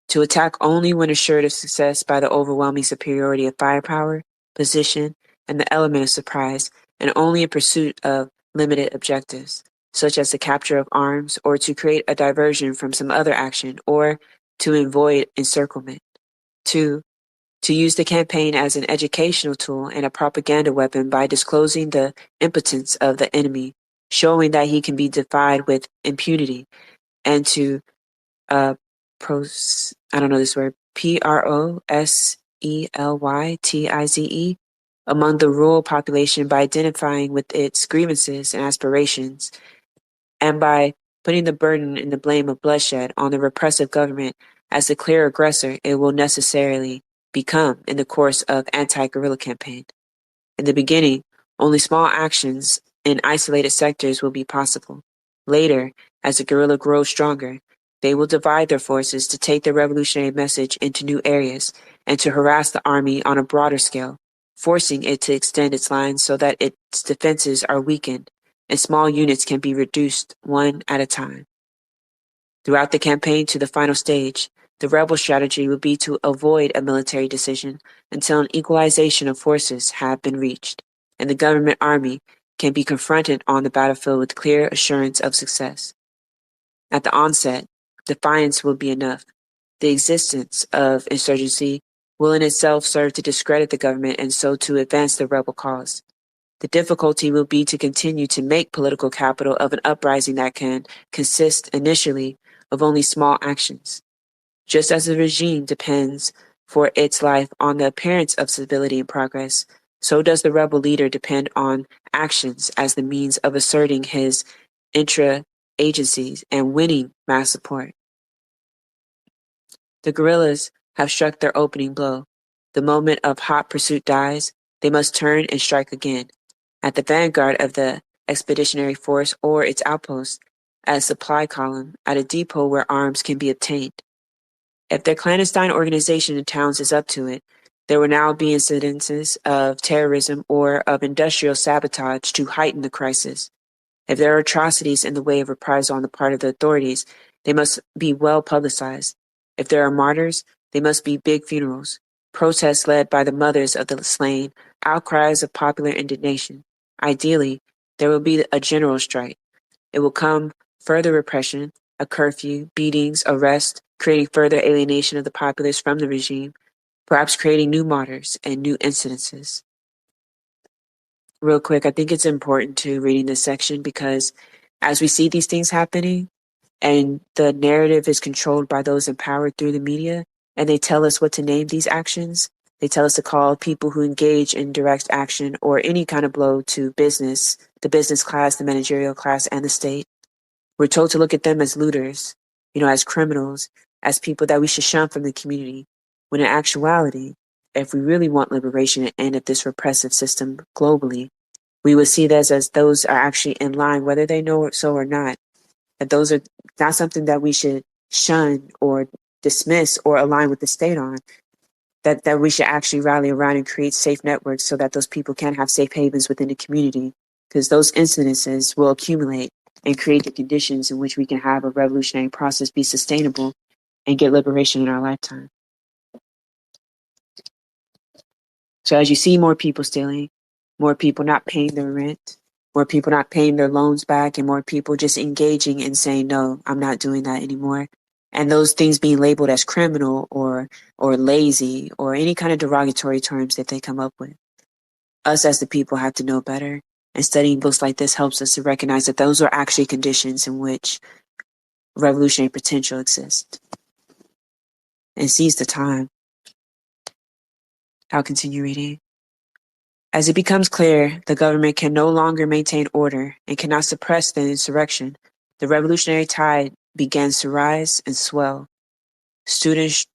To attack only when assured of success by the overwhelming superiority of firepower, position, and the element of surprise, and only in pursuit of limited objectives, such as the capture of arms, or to create a diversion from some other action, or to avoid encirclement. 2. To use the campaign as an educational tool and a propaganda weapon by disclosing the impotence of the enemy, showing that he can be defied with impunity, and to proselytize among the rural population by identifying with its grievances and aspirations, and by putting the burden and the blame of bloodshed on the repressive government as the clear aggressor it will necessarily become in the course of anti-guerrilla campaign. In the beginning, only small actions in isolated sectors will be possible. Later, as the guerrilla grows stronger, they will divide their forces to take the revolutionary message into new areas and to harass the army on a broader scale, forcing it to extend its lines so that its defenses are weakened and small units can be reduced one at a time. Throughout the campaign to the final stage, the rebel strategy will be to avoid a military decision until an equalization of forces have been reached, and the government army can be confronted on the battlefield with clear assurance of success. At the onset, defiance will be enough. The existence of insurgency will in itself serve to discredit the government and so to advance the rebel cause. The difficulty will be to continue to make political capital of an uprising that can consist initially of only small actions. Just as the regime depends for its life on the appearance of stability and progress, so does the rebel leader depend on actions as the means of asserting his intra-agencies and winning mass support. The guerrillas have struck their opening blow. The moment of hot pursuit dies, they must turn and strike again. At the vanguard of the expeditionary force or its outpost, at a supply column, at a depot where arms can be obtained. If their clandestine organization in towns is up to it, there will now be incidences of terrorism or of industrial sabotage to heighten the crisis. If there are atrocities in the way of reprisal on the part of the authorities, they must be well publicized. If there are martyrs, they must be big funerals, protests led by the mothers of the slain, outcries of popular indignation. Ideally, there will be a general strike. It will come further repression, a curfew, beatings, arrests, creating further alienation of the populace from the regime, perhaps creating new martyrs and new incidences. Real quick, I think it's important to reading this section because as we see these things happening and the narrative is controlled by those empowered through the media, and they tell us what to name these actions, they tell us to call people who engage in direct action or any kind of blow to business, the business class, the managerial class, and the state. We're told to look at them as looters, as criminals, as people that we should shun from the community. When in actuality, if we really want liberation and end of this repressive system globally, we would see this as those are actually in line, whether they know it so or not, that those are not something that we should shun or dismiss or align with the state on, that we should actually rally around and create safe networks so that those people can have safe havens within the community, because those incidences will accumulate and create the conditions in which we can have a revolutionary process be sustainable and get liberation in our lifetime. So as you see more people stealing, more people not paying their rent, more people not paying their loans back, and more people just engaging and saying, no, I'm not doing that anymore. And those things being labeled as criminal or lazy or any kind of derogatory terms that they come up with. Us as the people have to know better. And studying books like this helps us to recognize that those are actually conditions in which revolutionary potential exists. And seize the time. I'll continue reading. As it becomes clear the government can no longer maintain order and cannot suppress the insurrection, the revolutionary tide begins to rise and swell. Students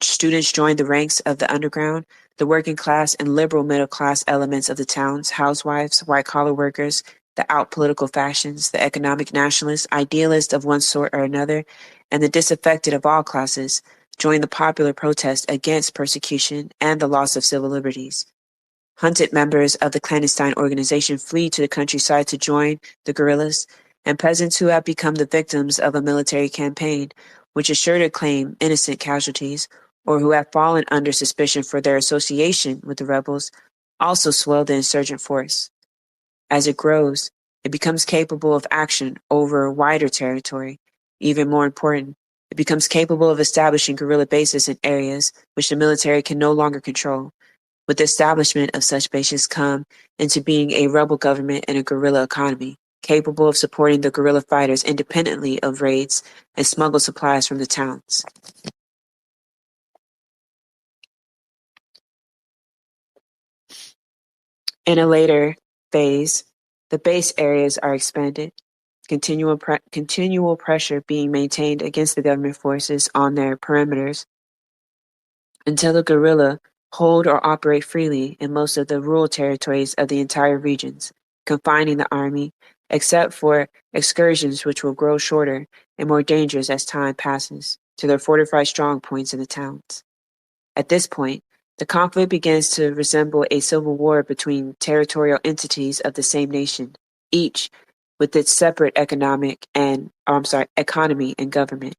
joined the ranks of the underground, the working class and liberal middle class elements of the towns, housewives, white-collar workers, the out-political factions, the economic nationalists, idealists of one sort or another, and the disaffected of all classes joined the popular protest against persecution and the loss of civil liberties. Hunted members of the clandestine organization flee to the countryside to join the guerrillas, and peasants who have become the victims of a military campaign, which is sure to claim innocent casualties, or who have fallen under suspicion for their association with the rebels, also swell the insurgent force. As it grows, it becomes capable of action over wider territory. Even more important, it becomes capable of establishing guerrilla bases in areas which the military can no longer control. With the establishment of such bases come into being a rebel government and a guerrilla economy, capable of supporting the guerrilla fighters independently of raids and smuggled supplies from the towns. In a later phase, the base areas are expanded, continual pressure being maintained against the government forces on their perimeters until the guerrilla hold or operate freely in most of the rural territories of the entire regions, confining the army, except for excursions which will grow shorter and more dangerous as time passes, to their fortified strong points in the towns. At this point, the conflict begins to resemble a civil war between territorial entities of the same nation, each with its separate economy and government.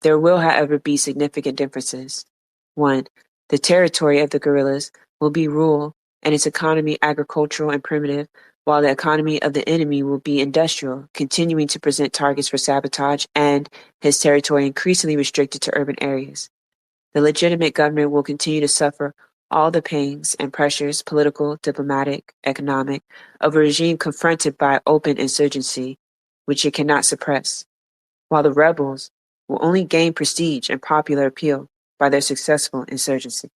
There will, however, be significant differences. 1. The territory of the guerrillas will be rural and its economy agricultural and primitive, while the economy of the enemy will be industrial, continuing to present targets for sabotage and his territory increasingly restricted to urban areas. The legitimate government will continue to suffer all the pains and pressures, political, diplomatic, economic, of a regime confronted by open insurgency, which it cannot suppress, while the rebels will only gain prestige and popular appeal by their successful insurgency.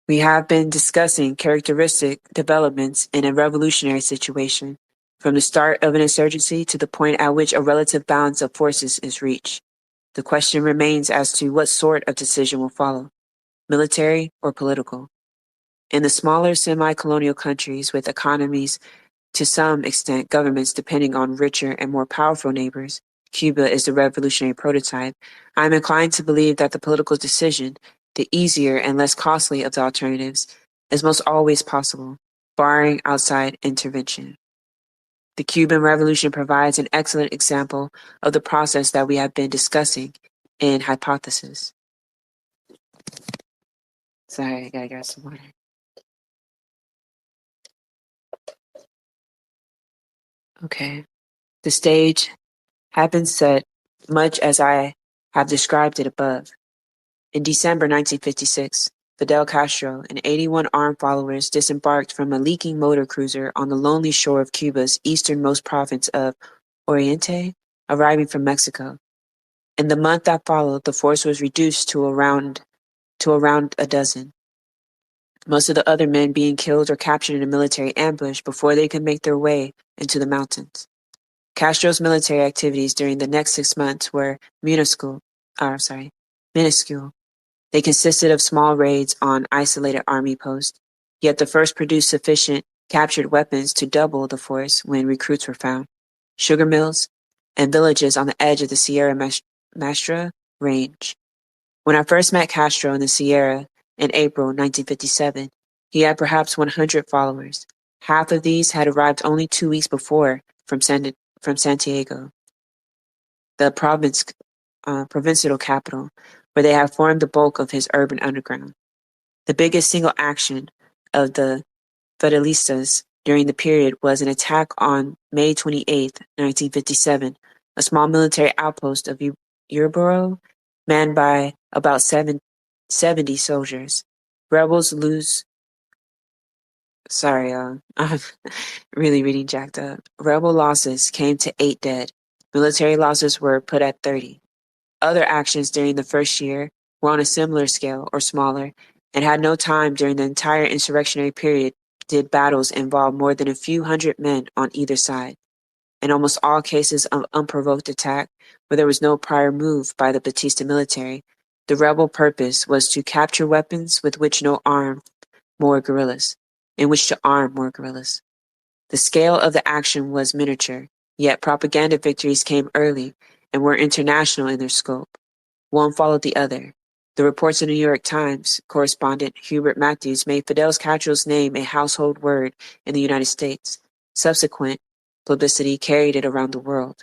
We have been discussing characteristic developments in a revolutionary situation, from the start of an insurgency to the point at which a relative balance of forces is reached. The question remains as to what sort of decision will follow, military or political. In the smaller semi-colonial countries with economies to some extent governments depending on richer and more powerful neighbors, Cuba is the revolutionary prototype. I am inclined to believe that the political decision, the easier and less costly of the alternatives, is most always possible, barring outside intervention. The Cuban Revolution provides an excellent example of the process that we have been discussing in Hypothesis. Sorry, I gotta grab some water. Okay. The stage had been set much as I have described it above. In December 1956, Fidel Castro and 81 armed followers disembarked from a leaking motor cruiser on the lonely shore of Cuba's easternmost province of Oriente, arriving from Mexico. In the month that followed, the force was reduced to around a dozen, most of the other men being killed or captured in a military ambush before they could make their way into the mountains. Castro's military activities during the next 6 months were minuscule. They consisted of small raids on isolated army posts, yet the first produced sufficient captured weapons to double the force when recruits were found. Sugar mills and villages on the edge of the Sierra Maestra range. When I first met Castro in the Sierra in April 1957, he had perhaps 100 followers. Half of these had arrived only 2 weeks before from Santiago, the provincial capital, where they have formed the bulk of his urban underground. The biggest single action of the Fidelistas during the period was an attack on May 28, 1957, a small military outpost of Urboro, manned by about 70 soldiers. Rebels lose. Sorry, I'm really reading jacked up. Rebel losses came to 8 dead. Military losses were put at 30. Other actions during the first year were on a similar scale or smaller, and had no time during the entire insurrectionary period did battles involve more than a few hundred men on either side. In almost all cases of unprovoked attack, where there was no prior move by the Batista military, the rebel purpose was to capture weapons with which to arm more guerrillas. The scale of the action was miniature, yet propaganda victories came early and were international in their scope. One followed the other. The reports of the New York Times correspondent Hubert Matthews made Fidel Castro's name a household word in the United States. Subsequent publicity carried it around the world.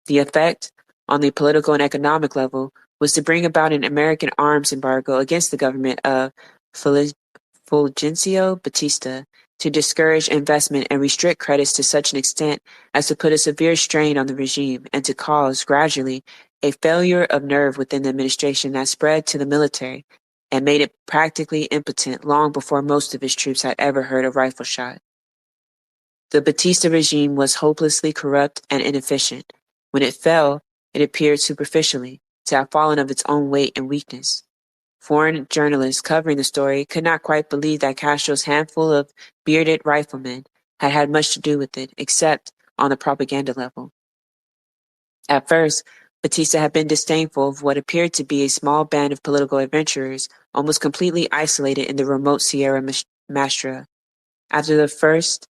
The effect, on the political and economic level, was to bring about an American arms embargo against the government of Fulgencio Batista, to discourage investment and restrict credits to such an extent as to put a severe strain on the regime and to cause, gradually, a failure of nerve within the administration that spread to the military and made it practically impotent long before most of his troops had ever heard a rifle shot. The Batista regime was hopelessly corrupt and inefficient. When it fell, it appeared superficially to have fallen of its own weight and weakness. Foreign journalists covering the story could not quite believe that Castro's handful of bearded riflemen had had much to do with it, except on the propaganda level. At first, Batista had been disdainful of what appeared to be a small band of political adventurers, almost completely isolated in the remote Sierra Maestra. After the first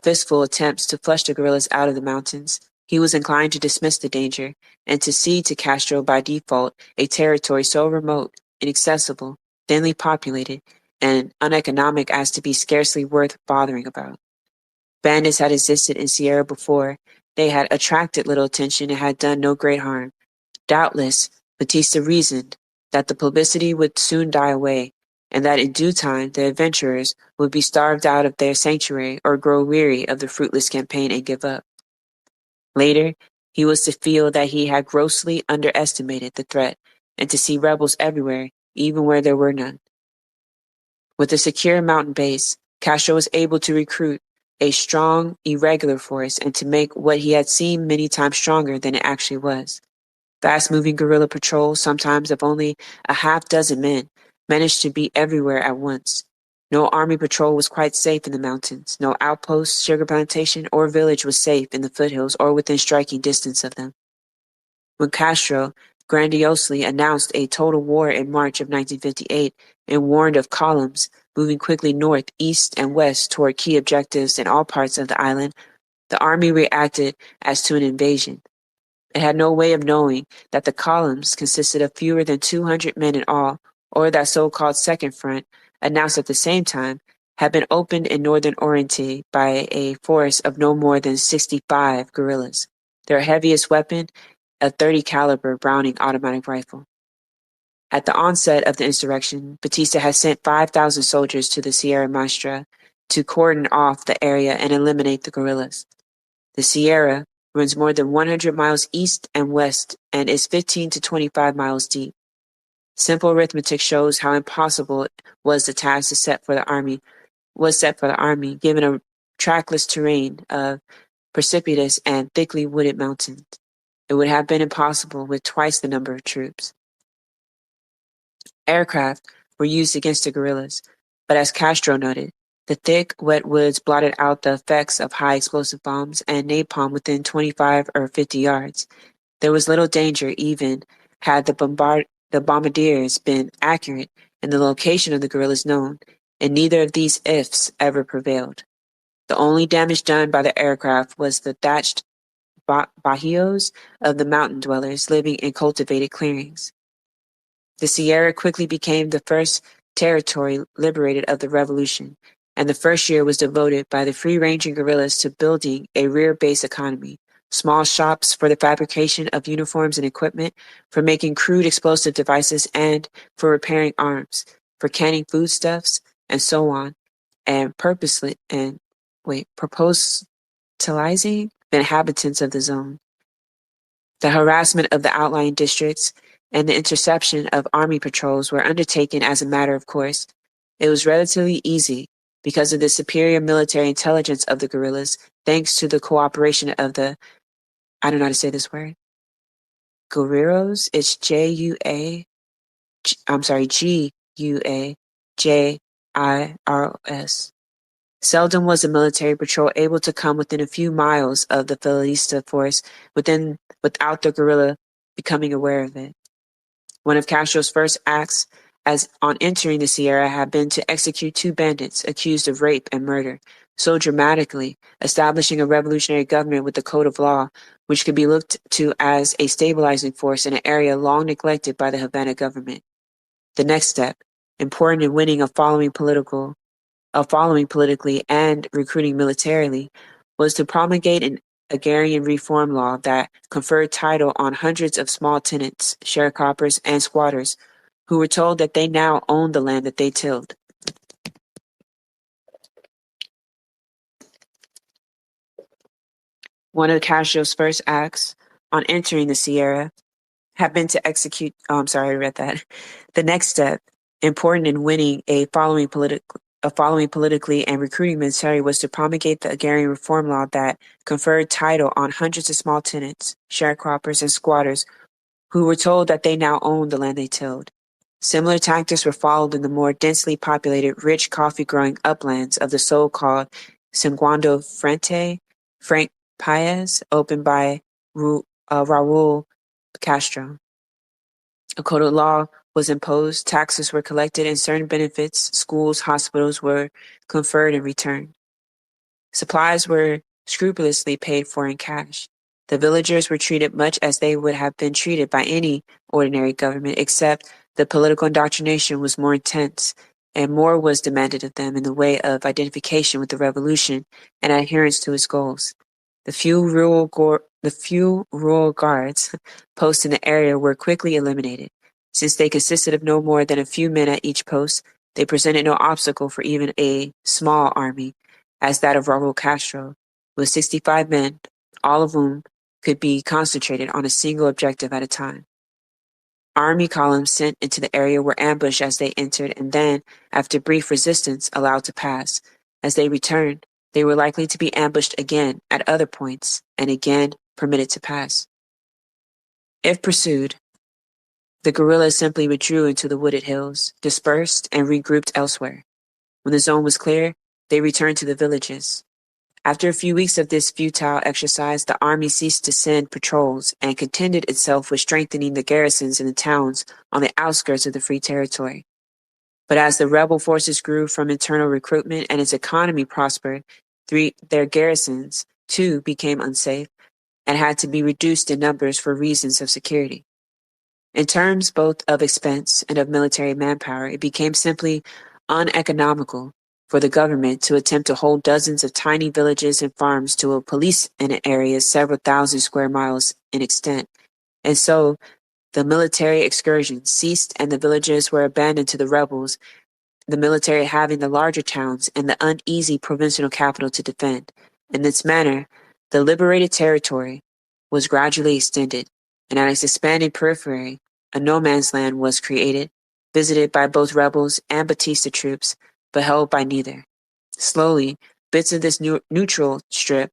fistful attempts to flush the guerrillas out of the mountains, he was inclined to dismiss the danger and to cede to Castro by default a territory so remote, inaccessible, thinly populated, and uneconomic as to be scarcely worth bothering about. Bandits had existed in Sierra before. They had attracted little attention and had done no great harm. Doubtless, Batista reasoned that the publicity would soon die away, and that in due time the adventurers would be starved out of their sanctuary or grow weary of the fruitless campaign and give up. Later, he was to feel that he had grossly underestimated the threat and to see rebels everywhere, even where there were none. With a secure mountain base, Castro was able to recruit a strong, irregular force and to make what he had seemed many times stronger than it actually was. Fast-moving guerrilla patrols, sometimes of only a half-dozen men, managed to be everywhere at once. No army patrol was quite safe in the mountains. No outpost, sugar plantation, or village was safe in the foothills or within striking distance of them. When Castro grandiosely announced a total war in March of 1958 and warned of columns moving quickly north, east, and west toward key objectives in all parts of the island, the army reacted as to an invasion. It had no way of knowing that the columns consisted of fewer than 200 men in all, or that so-called Second Front, announced at the same time, had been opened in northern Oriente by a force of no more than 65 guerrillas, their heaviest weapon a 30 caliber Browning automatic rifle. At the onset of the insurrection, Batista had sent 5,000 soldiers to the Sierra Maestra to cordon off the area and eliminate the guerrillas. The Sierra runs more than 100 miles east and west and is 15 to 25 miles deep. Simple arithmetic shows how impossible was the task set for the army, given a trackless terrain of precipitous and thickly wooded mountains. It would have been impossible with twice the number of troops. Aircraft were used against the guerrillas, but as Castro noted, the thick, wet woods blotted out the effects of high explosive bombs and napalm within 25 or 50 yards. There was little danger even had the bombardiers been accurate and the location of the guerrillas known, and neither of these ifs ever prevailed. The only damage done by the aircraft was the thatched bajios of the mountain dwellers living in cultivated clearings. The Sierra quickly became the first territory liberated of the revolution, and the first year was devoted by the free-ranging guerrillas to building a rear-base economy, small shops for the fabrication of uniforms and equipment, for making crude explosive devices, and for repairing arms, for canning foodstuffs, and so on, and propositalizing the inhabitants of the zone. The harassment of the outlying districts and the interception of army patrols were undertaken as a matter of course. It was relatively easy because of the superior military intelligence of the guerrillas, thanks to the cooperation of the, I don't know how to say this word, guerrillas. It's Guajiros. Seldom was a military patrol able to come within a few miles of the Felicista force without the guerrilla becoming aware of it. One of Castro's first acts on entering the Sierra had been to execute 2 bandits accused of rape and murder, so dramatically establishing a revolutionary government with a code of law which could be looked to as a stabilizing force in an area long neglected by the Havana government. The next step, important in winning a following politically and recruiting militarily, was to promulgate an agrarian reform law that conferred title on hundreds of small tenants, sharecroppers, and squatters who were told that they now owned the land that they tilled. One of Castro's first acts on entering the Sierra had been to execute. Oh, I'm sorry, I read that. The next step, important in winning a following politically and recruiting military, was to promulgate the agrarian reform law that conferred title on hundreds of small tenants, sharecroppers, and squatters who were told that they now owned the land they tilled. Similar tactics were followed in the more densely populated, rich coffee-growing uplands of the so-called Segundo Frente, Frank Paez, opened by Raul Castro. A code of law was imposed, taxes were collected, and certain benefits, schools, hospitals, were conferred in return. Supplies were scrupulously paid for in cash. The villagers were treated much as they would have been treated by any ordinary government, except the political indoctrination was more intense, and more was demanded of them in the way of identification with the revolution and adherence to its goals. The few rural guards posted in the area were quickly eliminated. Since they consisted of no more than a few men at each post, they presented no obstacle for even a small army, as that of Raul Castro, with 65 men, all of whom could be concentrated on a single objective at a time. Army columns sent into the area were ambushed as they entered and then, after brief resistance, allowed to pass. As they returned, they were likely to be ambushed again at other points and again permitted to pass. If pursued, the guerrillas simply withdrew into the wooded hills, dispersed, and regrouped elsewhere. When the zone was clear, they returned to the villages. After a few weeks of this futile exercise, the army ceased to send patrols and contented itself with strengthening the garrisons in the towns on the outskirts of the Free Territory. But as the rebel forces grew from internal recruitment and its economy prospered, their garrisons, too, became unsafe and had to be reduced in numbers for reasons of security. In terms both of expense and of military manpower, it became simply uneconomical for the government to attempt to hold dozens of tiny villages and farms to police in an area several thousand square miles in extent. And so the military excursions ceased and the villages were abandoned to the rebels, the military having the larger towns and the uneasy provincial capital to defend. In this manner, the liberated territory was gradually extended, and at its expanded periphery, A no man's land was created, visited by both rebels and Batista troops, but held by neither. Slowly, bits of this neutral strip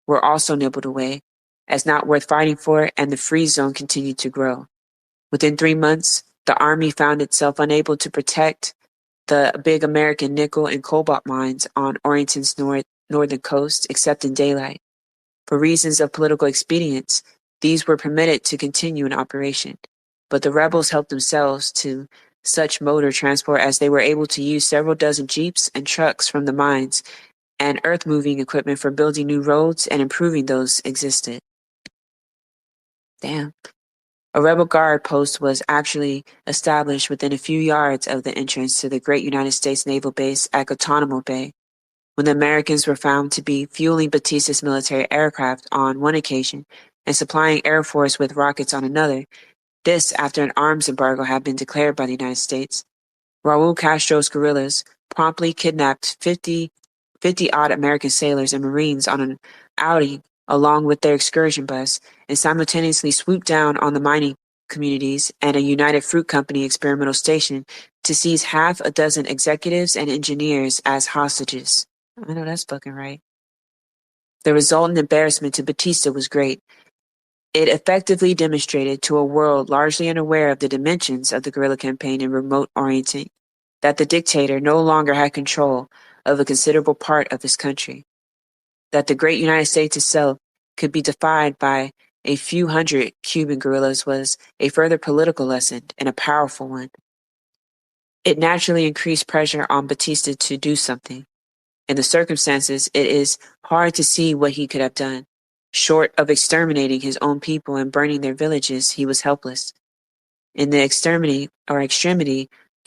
were also nibbled away, as not worth fighting for, and the free zone continued to grow. Within 3 months, the Army found itself unable to protect the big American nickel and cobalt mines on Orienton's northern coast except in daylight. For reasons of political expedience, these were permitted to continue in operation, but the rebels helped themselves to such motor transport as they were able to use several dozen jeeps and trucks from the mines and earth-moving equipment for building new roads and improving those existed. Damn. A rebel guard post was actually established within a few yards of the entrance to the great United States naval base at Guantanamo Bay. When the Americans were found to be fueling Batista's military aircraft on one occasion and supplying Air Force with rockets on another, this after an arms embargo had been declared by the United States, Raul Castro's guerrillas promptly kidnapped 50-odd American sailors and Marines on an outing along with their excursion bus and simultaneously swooped down on the mining communities and a United Fruit Company experimental station to seize half a dozen executives and engineers as hostages. I know that's fucking right. The resultant embarrassment to Batista was great. It effectively demonstrated to a world largely unaware of the dimensions of the guerrilla campaign in remote Orienting that the dictator no longer had control of a considerable part of his country, that the great United States itself could be defied by a few hundred Cuban guerrillas was a further political lesson and a powerful one. It naturally increased pressure on Batista to do something. In the circumstances, it is hard to see what he could have done. Short of exterminating his own people and burning their villages, he was helpless. In the extremity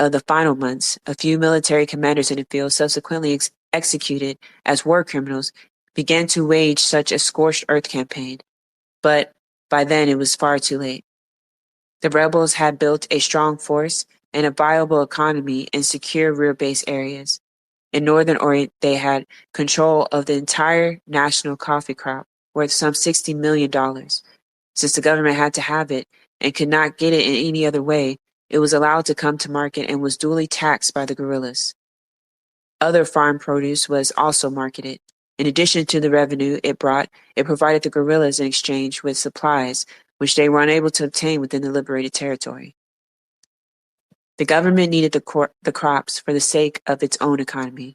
of the final months, a few military commanders in the field, subsequently executed as war criminals, began to wage such a scorched earth campaign. But by then it was far too late. The rebels had built a strong force and a viable economy in secure rear base areas. In Northern Orient, they had control of the entire national coffee crop, worth some $60 million. Since the government had to have it and could not get it in any other way, it was allowed to come to market and was duly taxed by the guerrillas. Other farm produce was also marketed. In addition to the revenue it brought, it provided the guerrillas in exchange with supplies which they were unable to obtain within the liberated territory. The government needed the crops for the sake of its own economy.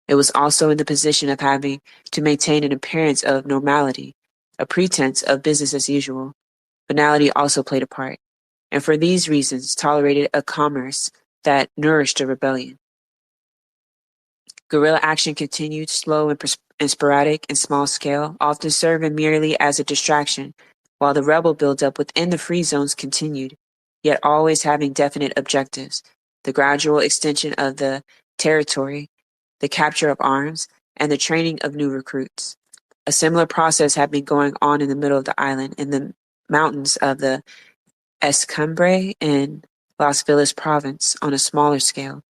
It was also in the position of having to maintain an appearance of normality, a pretense of business as usual. Banality also played a part, and for these reasons tolerated a commerce that nourished a rebellion. Guerrilla action continued, slow and sporadic and small scale, often serving merely as a distraction, while the rebel buildup within the free zones continued, yet always having definite objectives: the gradual extension of the territory, the capture of arms, and the training of new recruits. A similar process had been going on in the middle of the island, in the mountains of the Escambray and Las Villas province, on a smaller scale.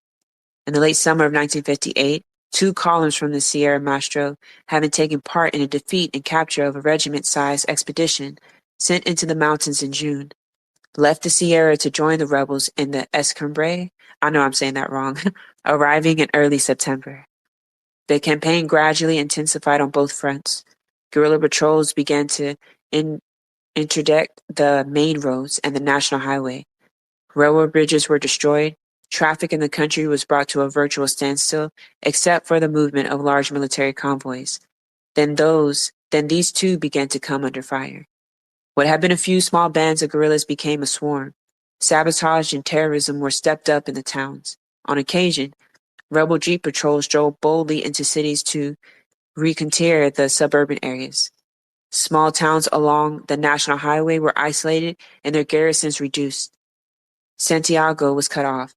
In the late summer of 1958, 2 columns from the Sierra Maestro, having taken part in a defeat and capture of a regiment-sized expedition sent into the mountains in June, left the Sierra to join the rebels in the Escambray. I know I'm saying that wrong, arriving in early September. The campaign gradually intensified on both fronts. Guerrilla patrols began to interdict the main roads and the national highway. Railroad bridges were destroyed. Traffic in the country was brought to a virtual standstill, except for the movement of large military convoys. Then these too began to come under fire. What had been a few small bands of guerrillas became a swarm. Sabotage and terrorism were stepped up in the towns. On occasion, rebel jeep patrols drove boldly into cities to reconnoiter the suburban areas. Small towns along the national highway were isolated and their garrisons reduced. Santiago was cut off.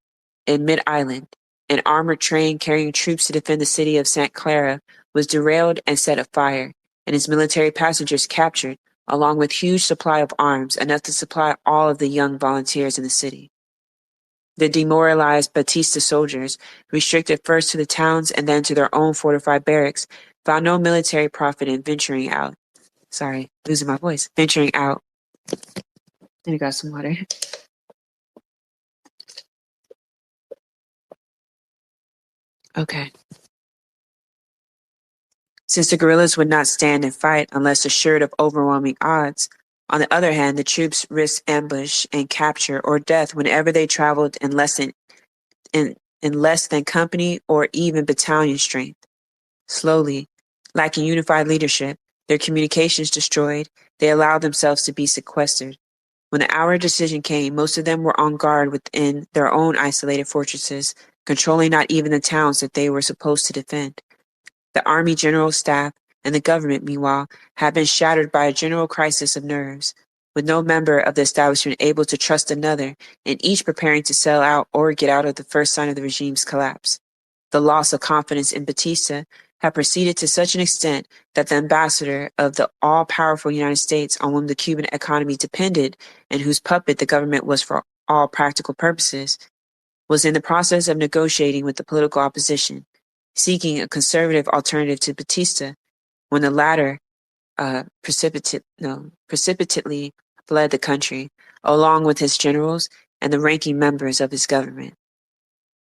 In mid-island, an armored train carrying troops to defend the city of Santa Clara was derailed and set afire, and its military passengers captured, along with huge supply of arms, enough to supply all of the young volunteers in the city. The demoralized Batista soldiers, restricted first to the towns and then to their own fortified barracks, found no military profit in venturing out. Sorry, losing my voice. Venturing out. Then I got some water. Okay. Since the guerrillas would not stand and fight unless assured of overwhelming odds, on the other hand, the troops risked ambush and capture or death whenever they traveled in less than company or even battalion strength. Slowly, lacking unified leadership, their communications destroyed, they allowed themselves to be sequestered. When the hour of decision came, most of them were on guard within their own isolated fortresses, controlling not even the towns that they were supposed to defend. The army general staff and the government, meanwhile, had been shattered by a general crisis of nerves, with no member of the establishment able to trust another, and each preparing to sell out or get out of the first sign of the regime's collapse. The loss of confidence in Batista had proceeded to such an extent that the ambassador of the all-powerful United States, on whom the Cuban economy depended and whose puppet the government was for all practical purposes, was in the process of negotiating with the political opposition, seeking a conservative alternative to Batista, when the latter precipitately fled the country, along with his generals and the ranking members of his government.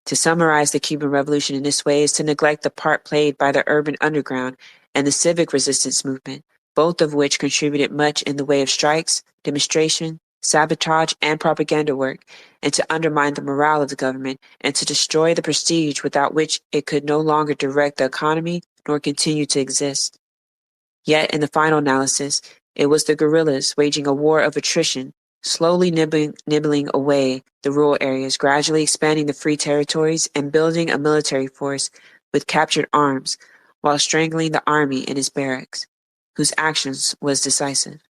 To summarize the Cuban Revolution in this way is to neglect the part played by the urban underground and the civic resistance movement, both of which contributed much in the way of strikes, demonstration, sabotage, and propaganda work, and to undermine the morale of the government and to destroy the prestige without which it could no longer direct the economy nor continue to exist. Yet, in the final analysis, it was the guerrillas waging a war of attrition, slowly nibbling away the rural areas, gradually expanding the free territories and building a military force with captured arms, while strangling the army in its barracks, whose actions was decisive.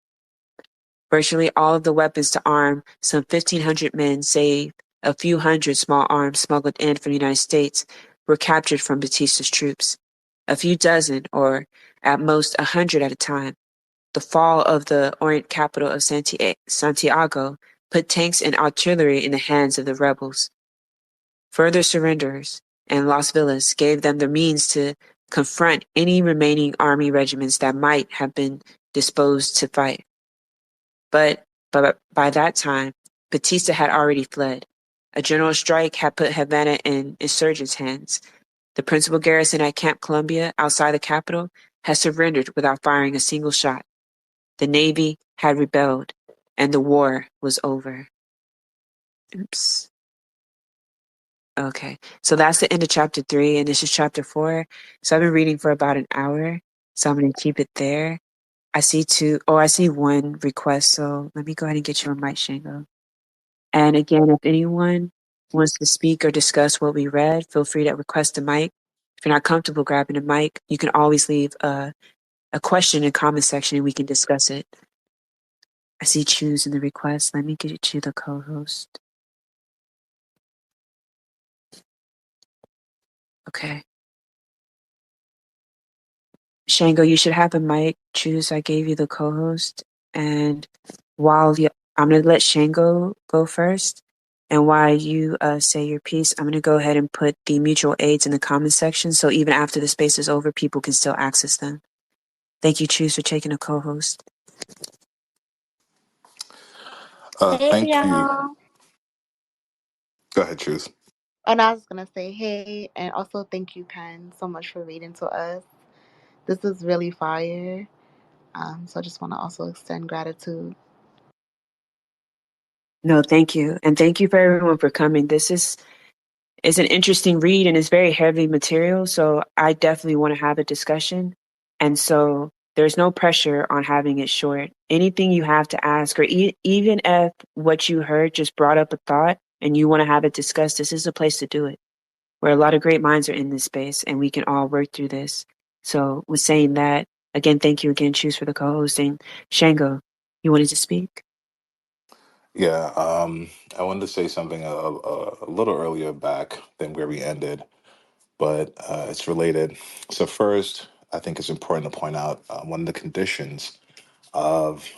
Virtually all of the weapons to arm some 1,500 men, save a few hundred small arms smuggled in from the United States, were captured from Batista's troops. A few dozen, or at most 100 at a time. The fall of the Orient capital of Santiago put tanks and artillery in the hands of the rebels. Further surrenders and Las Villas gave them the means to confront any remaining army regiments that might have been disposed to fight. But by that time, Batista had already fled. A general strike had put Havana in insurgents' hands. The principal garrison at Camp Columbia, outside the capital, had surrendered without firing a single shot. The Navy had rebelled, and the war was over. Oops. Okay, so that's the end of chapter 3, and this is chapter 4. So I've been reading for about an hour, so I'm going to keep it there. I see one request, so let me go ahead and get you a mic, Shango. And again, if anyone wants to speak or discuss what we read, feel free to request a mic. If you're not comfortable grabbing a mic, you can always leave a question in the comment section and we can discuss it. I see choose in the request. Let me get you the co-host. Okay. Shango, you should have a mic. Choose, I gave you the co-host. And I'm going to let Shango go first. And while you say your piece, I'm going to go ahead and put the mutual aids in the comment section. So even after the space is over, people can still access them. Thank you, Choose, for taking a co-host. Hey Thank you. y'all. Go ahead, choose. And I was gonna say hey, and also thank you, Ken, so much for reading to us. This is really fire. So I just want to also extend gratitude. No, thank you. And thank you for everyone for coming. This is an interesting read and it's very heavy material. So I definitely want to have a discussion. And so there's no pressure on having it short. Anything you have to ask, or even if what you heard just brought up a thought and you want to have it discussed, this is a place to do it, where a lot of great minds are in this space and we can all work through this. So with saying that, again, thank you again, Choose, for the co-hosting. Shango, you wanted to speak? Yeah, I wanted to say something a little earlier back than where we ended, but it's related. So first, I think it's important to point out one of the conditions of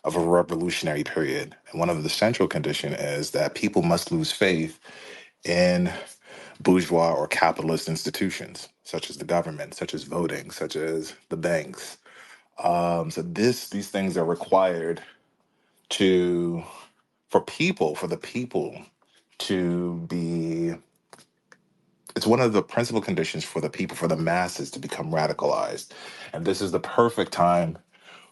a revolutionary period, and one of the central condition is that people must lose faith in bourgeois or capitalist institutions, such as the government, such as voting, such as the banks. These things are required to for the people to be it's one of the principal conditions for the people, for the masses, to become radicalized. And this is the perfect time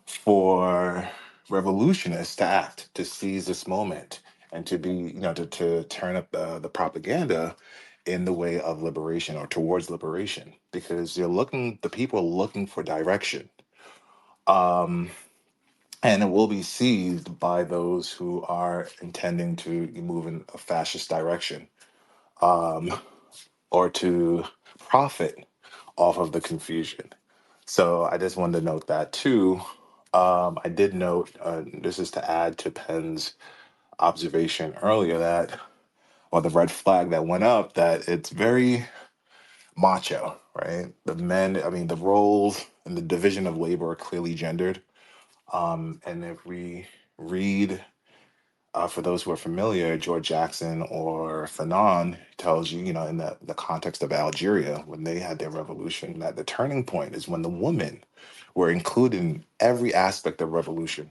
for revolutionists to act, to seize this moment, and to be, to turn up the propaganda in the way of liberation or towards liberation, because the people are looking for direction. Um, and it will be seized by those who are intending to move in a fascist direction, um, or to profit off of the confusion. So I just wanted to note that too. I did note, this is to add to Penn's observation earlier, that, or the red flag that went up, that it's very macho, right? The men, I mean, the roles and the division of labor are clearly gendered. And if we read, for those who are familiar, George Jackson or Fanon tells you, in the context of Algeria, when they had their revolution, that the turning point is when the women were included in every aspect of revolution.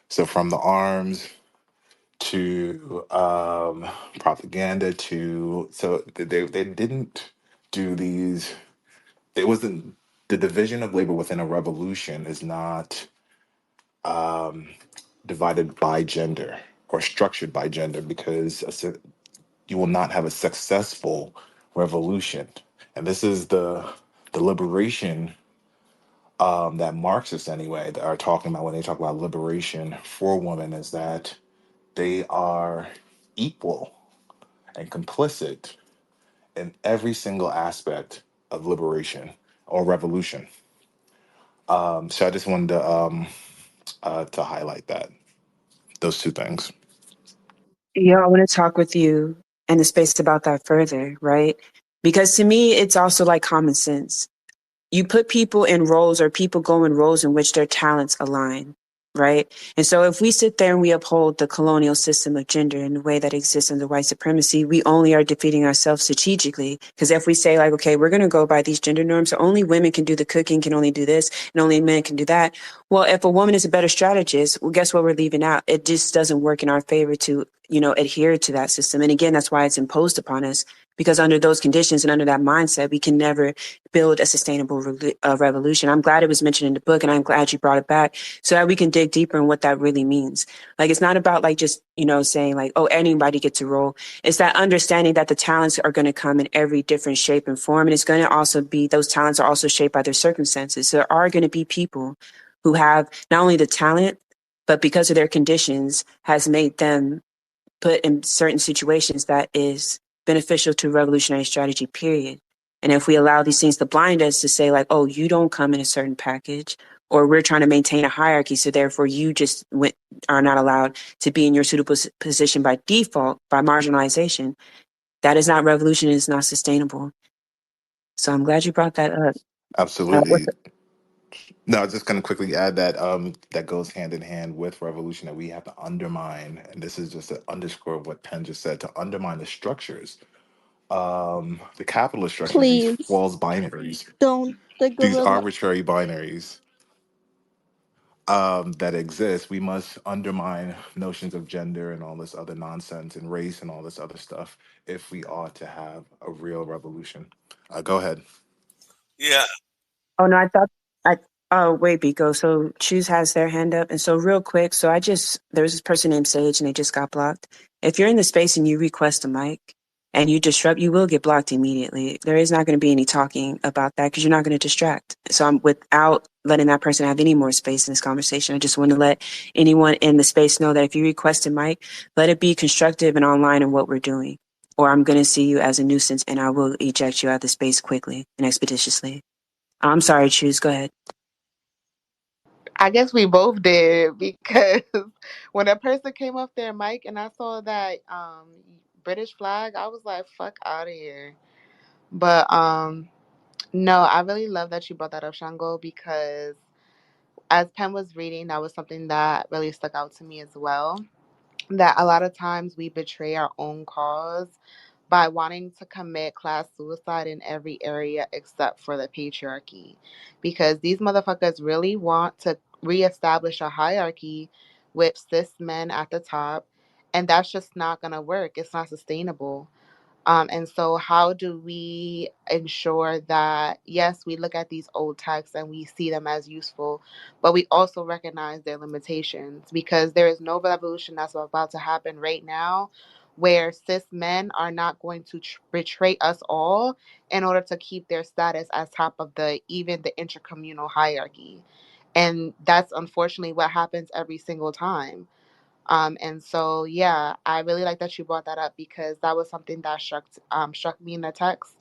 So from the arms to propaganda to, so they didn't do these. It wasn't, the division of labor within a revolution is not um, divided by gender or structured by gender, because you will not have a successful revolution. And this is the liberation, that Marxists anyway that are talking about when they talk about liberation for women, is that they are equal and complicit in every single aspect of liberation or revolution. So I just wanted to highlight those two things. Yeah, I want to talk with you in the space about that further, right? Because to me, it's also like common sense. You put people in roles, or people go in roles in which their talents align, right? And so if we sit there and we uphold the colonial system of gender in the way that exists under white supremacy, we only are defeating ourselves strategically. Because if we say like, okay, we're going to go by these gender norms, so only women can do the cooking, can only do this, and only men can do that. Well, if a woman is a better strategist, well, guess what we're leaving out? It just doesn't work in our favor to, adhere to that system. And again, that's why it's imposed upon us, because under those conditions and under that mindset, we can never build a sustainable revolution. I'm glad it was mentioned in the book, and I'm glad you brought it back so that we can dig deeper in what that really means. Like, it's not about like just, saying like, oh, anybody gets a role. It's that understanding that the talents are going to come in every different shape and form. And it's going to also be, those talents are also shaped by their circumstances. So there are going to be people who have not only the talent, but because of their conditions has made them put in certain situations that is beneficial to revolutionary strategy, period. And if we allow these things to blind us to say like, oh, you don't come in a certain package, or we're trying to maintain a hierarchy, so therefore you just are not allowed to be in your suitable position by default, by marginalization, that is not revolution, is not sustainable. So I'm glad you brought that up. Absolutely. No, I was just going to quickly add that, that goes hand in hand with revolution, that we have to undermine, and this is just an underscore of what Penn just said, to undermine the structures, the capitalist structures, these Please false binaries, don't the these gorilla. arbitrary binaries, that exist. We must undermine notions of gender and all this other nonsense, and race and all this other stuff, if we ought to have a real revolution. Go ahead. Yeah. Oh no, oh wait, Biko. So Choose has their hand up. And so real quick, there's this person named Sage and they just got blocked. If you're in the space and you request a mic and you disrupt, you will get blocked immediately. There is not going to be any talking about that because you're not going to distract. So I'm, without letting that person have any more space in this conversation, I just want to let anyone in the space know that if you request a mic, let it be constructive and online in what we're doing. Or I'm going to see you as a nuisance and I will eject you out of the space quickly and expeditiously. I'm sorry, Choose. Go ahead. I guess we both did because when a person came off their mic and I saw that British flag, I was like, fuck out of here. But no, I really love that you brought that up, Shango, because as Pen was reading, that was something that really stuck out to me as well. That a lot of times we betray our own cause by wanting to commit class suicide in every area except for the patriarchy. Because these motherfuckers really want to reestablish a hierarchy with cis men at the top, and that's just not going to work. It's not sustainable. And so, how do we ensure that, yes, we look at these old texts and we see them as useful, but we also recognize their limitations? Because there is no revolution that's about to happen right now where cis men are not going to betray us all in order to keep their status as top of the even the intercommunal hierarchy. And that's unfortunately what happens every single time. And so, yeah, I really like that you brought that up because that was something that struck me in the text.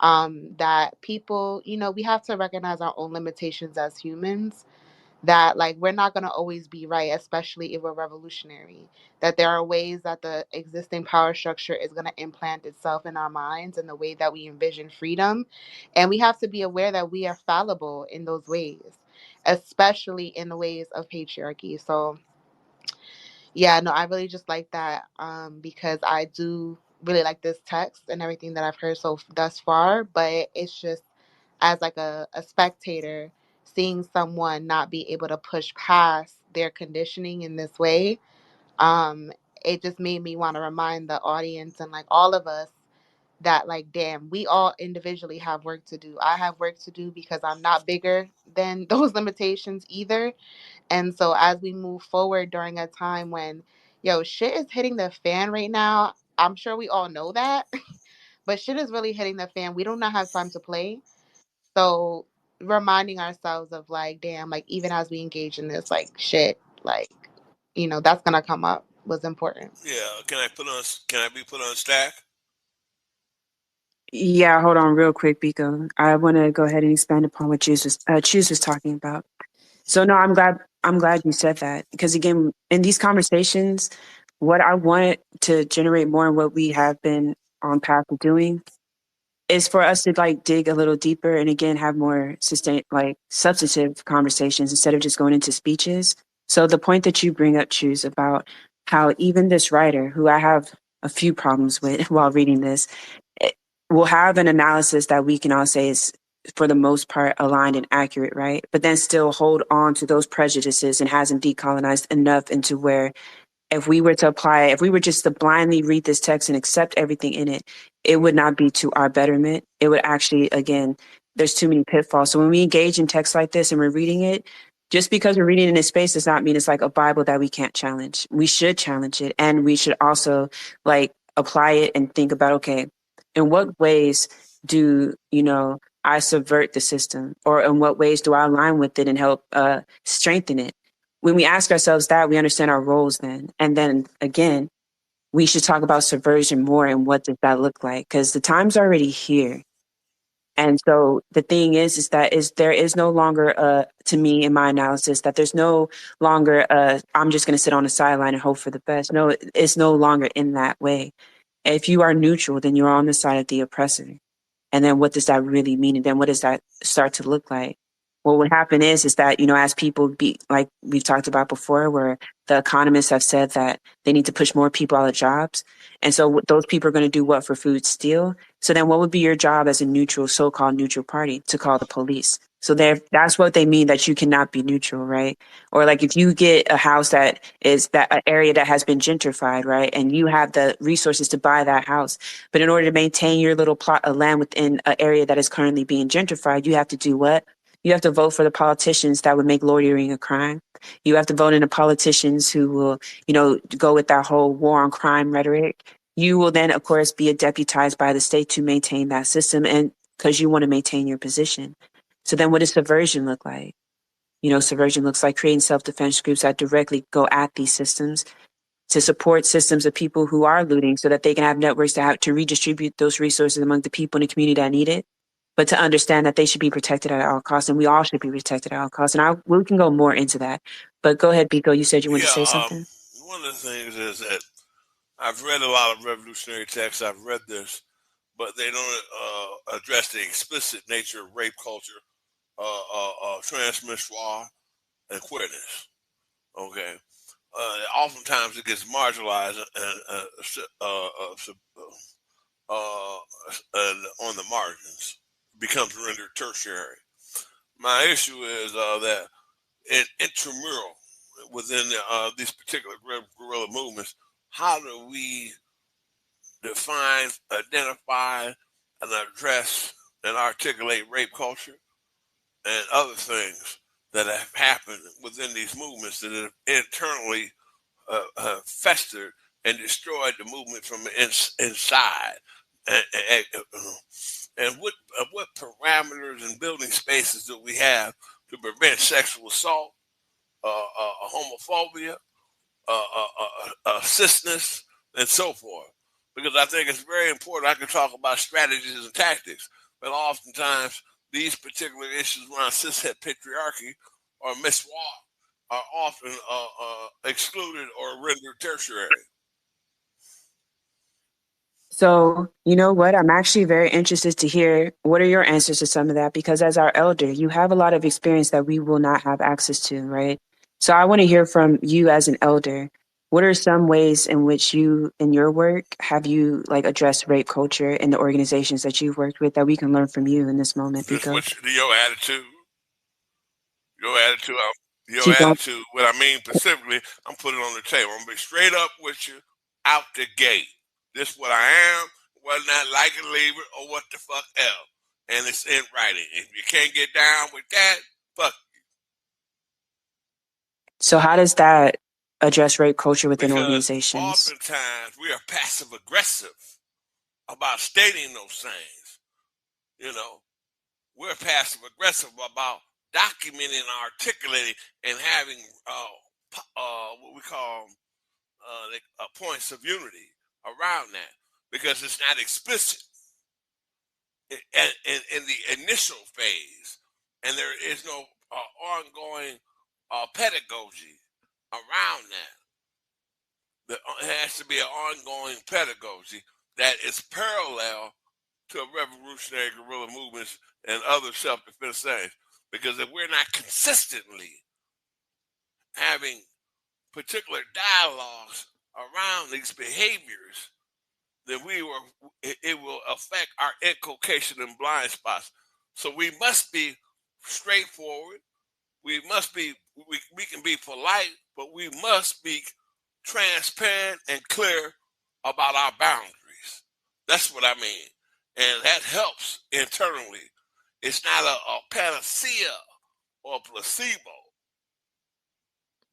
That people, we have to recognize our own limitations as humans. That like we're not gonna always be right, especially if we're revolutionary. That there are ways that the existing power structure is gonna implant itself in our minds in the way that we envision freedom, and we have to be aware that we are fallible in those ways, especially in the ways of patriarchy. So yeah, no, I really just like that because I do really like this text and everything that I've heard thus far. But it's just as like a spectator seeing someone not be able to push past their conditioning in this way. Um, it just made me want to remind the audience and like all of us that like damn, we all individually have work to do. I have work to do because I'm not bigger than those limitations either. And so as we move forward during a time when, shit is hitting the fan right now, I'm sure we all know that, but shit is really hitting the fan. We do not have time to play. So reminding ourselves of like, damn, like even as we engage in this like shit, like, that's gonna come up was important. Yeah, can I be put on stack? Yeah, hold on real quick, Biko. I want to go ahead and expand upon what Choose was talking about. So no, I'm glad you said that because again, in these conversations, what I want to generate more and what we have been on path of doing is for us to like dig a little deeper and again have more like substantive conversations instead of just going into speeches. So the point that you bring up, Choose, about how even this writer, who I have a few problems with while reading this, it will have an analysis that we can all say is for the most part aligned and accurate, right? But then still hold on to those prejudices and hasn't decolonized enough into where if we were just to blindly read this text and accept everything in it, it would not be to our betterment. It would actually, again, there's too many pitfalls. So when we engage in text like this and we're reading it, just because we're reading it in this space does not mean it's like a Bible that we can't challenge. We should challenge it. And we should also like apply it and think about, okay, in what ways do, I subvert the system or in what ways do I align with it and help strengthen it? When we ask ourselves that, we understand our roles then. And then again, we should talk about subversion more and what does that look like? Because the time's already here. And so the thing is that there is no longer to me in my analysis that there's no longer I'm just gonna sit on the sideline and hope for the best. No, it's no longer in that way. If you are neutral, then you're on the side of the oppressor. And then what does that really mean? And then what does that start to look like? Well, what happened is that, as people be like we've talked about before, where the economists have said that they need to push more people out of jobs. And so those people are going to do what for food? Steal. So then what would be your job as a neutral, so-called neutral party? To call the police. So that's what they mean that you cannot be neutral, right? Or like if you get a house that is that an area that has been gentrified, right? And you have the resources to buy that house. But in order to maintain your little plot of land within an area that is currently being gentrified, you have to do what? You have to vote for the politicians that would make loitering a crime. You have to vote in the politicians who will, go with that whole war on crime rhetoric. You will then, of course, be deputized by the state to maintain that system and because you want to maintain your position. So then what does subversion look like? Subversion looks like creating self-defense groups that directly go at these systems to support systems of people who are looting so that they can have networks to redistribute those resources among the people in the community that need it, but to understand that they should be protected at all costs and we all should be protected at all costs. And we can go more into that. But go ahead, Biko. You said you wanted to Yeah, say something? one of the things is that I've read a lot of revolutionary texts. I've read this, but they don't address the explicit nature of rape culture, transmissoire, and queerness. Okay, oftentimes it gets marginalized uh, and on the margins, becomes rendered tertiary. My issue is that in intramural within these particular guerrilla movements, how do we defines, identify, and address and articulate rape culture and other things that have happened within these movements that have internally festered and destroyed the movement from the inside. And what parameters and building spaces do we have to prevent sexual assault, homophobia, cisness, and so forth? Because I think it's very important. I can talk about strategies and tactics, but oftentimes these particular issues around cishet patriarchy or miswalk are often excluded or rendered tertiary. So, you know what? I'm actually very interested to hear what are your answers to some of that, because as our elder, you have a lot of experience that we will not have access to, right? So I want to hear from you as an elder. What are some ways in which you, in your work, have you like addressed rape culture in the organizations that you've worked with that we can learn from you in this moment, This Pico? what your attitude, your attitude, your Chico. attitude. What I mean specifically, I'm putting it on the table. I'm gonna be straight up with you out the gate. This what I am. Whether not like it, leave it, or what the fuck else. And it's in writing. If you can't get down with that, fuck. So how does that address rape culture within Because organizations? oftentimes we are passive aggressive about stating those things. You know, we're passive aggressive about documenting, articulating, and having what we call points of unity around that, because it's not explicit in the initial phase, and there is no ongoing pedagogy around that. It has to be an ongoing pedagogy that is parallel to revolutionary guerrilla movements and other self-defense things. Because if we're not consistently having particular dialogues around these behaviors, then it will affect our inculcation and blind spots. So we must be straightforward. We can be polite, but we must be transparent and clear about our boundaries. That's what I mean. And that helps internally. It's not a panacea or a placebo,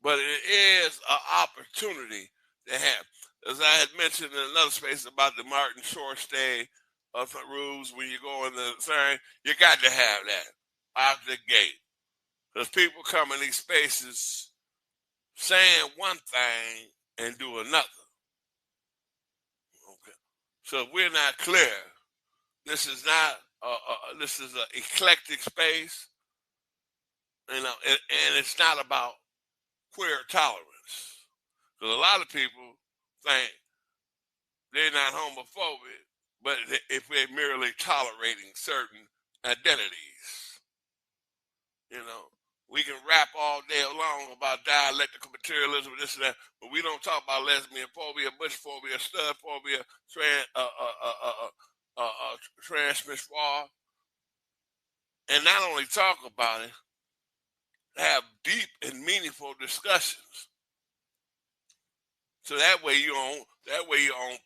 but it is an opportunity to have. As I had mentioned in another space about the Martin Short stay rules, when you go in the thing, you got to have that out the gate. Because people come in these spaces saying one thing and do another. Okay. So if we're not clear, this is not this is an eclectic space, you know, and it's not about queer tolerance. Because a lot of people think they're not homophobic, but if they're merely tolerating certain identities, you know, we can rap all day long about dialectical materialism, this and that, but we don't talk about lesbian phobia, bush phobia, stud phobia, transmisphobia, and not only talk about it, have deep and meaningful discussions. So that way you're on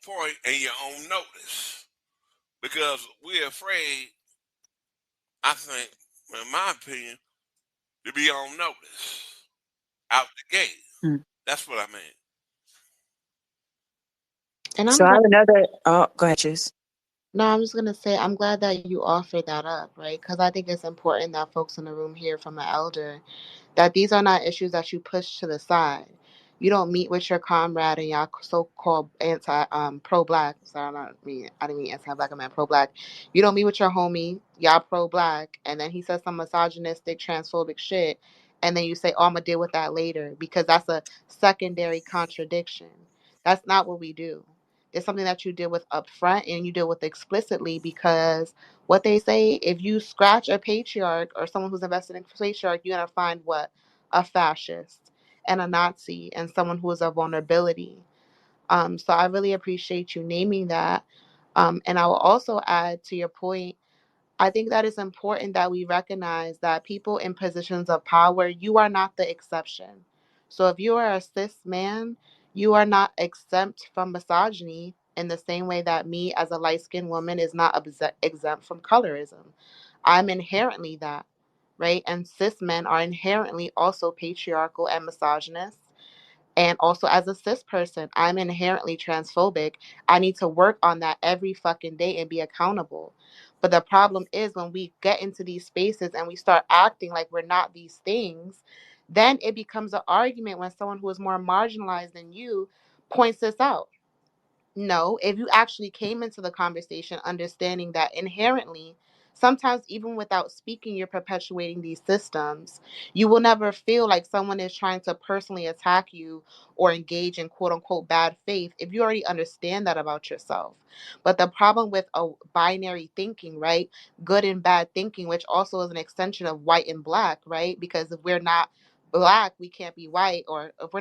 point and you're on notice. Because we're afraid, I think, in my opinion, to be on notice out the gate. Hmm. That's what I mean. And So I'm I have glad. another, oh, go ahead, Chiz. No, I'm just gonna say I'm glad that you offered that up, right? Because I think it's important that folks in the room hear from the elder that these are not issues that you push to the side. You don't meet with your comrade and y'all so-called anti pro-black. Sorry, I didn't mean anti-black. I meant pro-black. You don't meet with your homie, y'all pro-black, and then he says some misogynistic, transphobic shit, and then you say, "Oh, I'm gonna deal with that later," because that's a secondary contradiction. That's not what we do. It's something that you deal with up front and you deal with explicitly, because what they say, if you scratch a patriarch or someone who's invested in patriarch, you're gonna find what? A fascist and a Nazi and someone who is a vulnerability. So I really appreciate you naming that. And I will also add to your point, I think that it's important that we recognize that people in positions of power, you are not the exception. So if you are a cis man, you are not exempt from misogyny in the same way that me as a light-skinned woman is not exempt from colorism. I'm inherently that, right? And cis men are inherently also patriarchal and misogynist. And also, as a cis person, I'm inherently transphobic. I need to work on that every fucking day and be accountable. But the problem is when we get into these spaces and we start acting like we're not these things, then it becomes an argument when someone who is more marginalized than you points this out. No, if you actually came into the conversation understanding that inherently, sometimes even without speaking, you're perpetuating these systems, you will never feel like someone is trying to personally attack you or engage in quote unquote bad faith if you already understand that about yourself. But the problem with a binary thinking, right? Good and bad thinking, which also is an extension of white and black, right? Because if we're not black, we can't be white, or if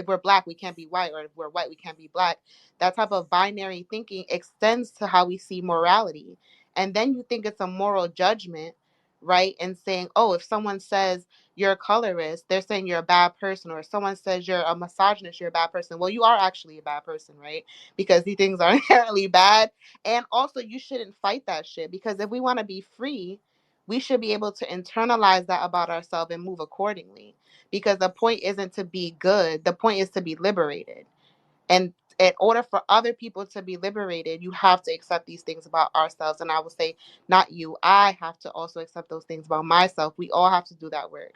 we're black, we can't be white, or if we're white, we can't be black. That type of binary thinking extends to how we see morality. And then you think it's a moral judgment, right? And saying, oh, if someone says you're a colorist, they're saying you're a bad person. Or if someone says you're a misogynist, you're a bad person. Well, you are actually a bad person, right? Because these things are inherently bad. And also, you shouldn't fight that shit, because if we want to be free, we should be able to internalize that about ourselves and move accordingly. Because the point isn't to be good, the point is to be liberated. And in order for other people to be liberated, you have to accept these things about ourselves. And I would say, not you, I have to also accept those things about myself. We all have to do that work.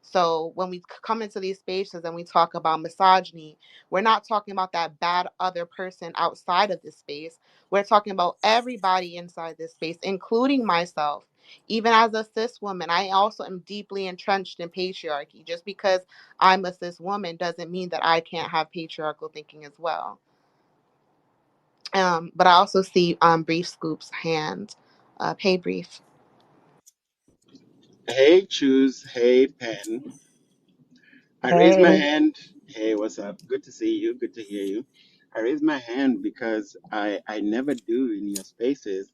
So when we come into these spaces and we talk about misogyny, we're not talking about that bad other person outside of this space. We're talking about everybody inside this space, including myself. Even as a cis woman, I also am deeply entrenched in patriarchy. Just because I'm a cis woman doesn't mean that I can't have patriarchal thinking as well. But I also see Brief Scoop's hand. Hey, Brief. Hey, Choose. Hey, Pen. I raised my Hey. hand. Hey, what's up? Good to see you. Good to hear you. I raised my hand because I never do in your spaces.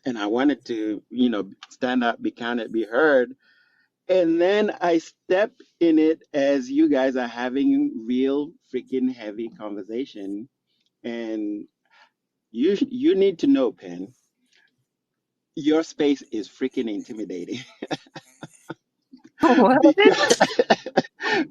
And I wanted to, stand up, be counted, be heard. And then I step in it as you guys are having real freaking heavy conversation. And you need to know, Pen, your space is freaking intimidating. What? because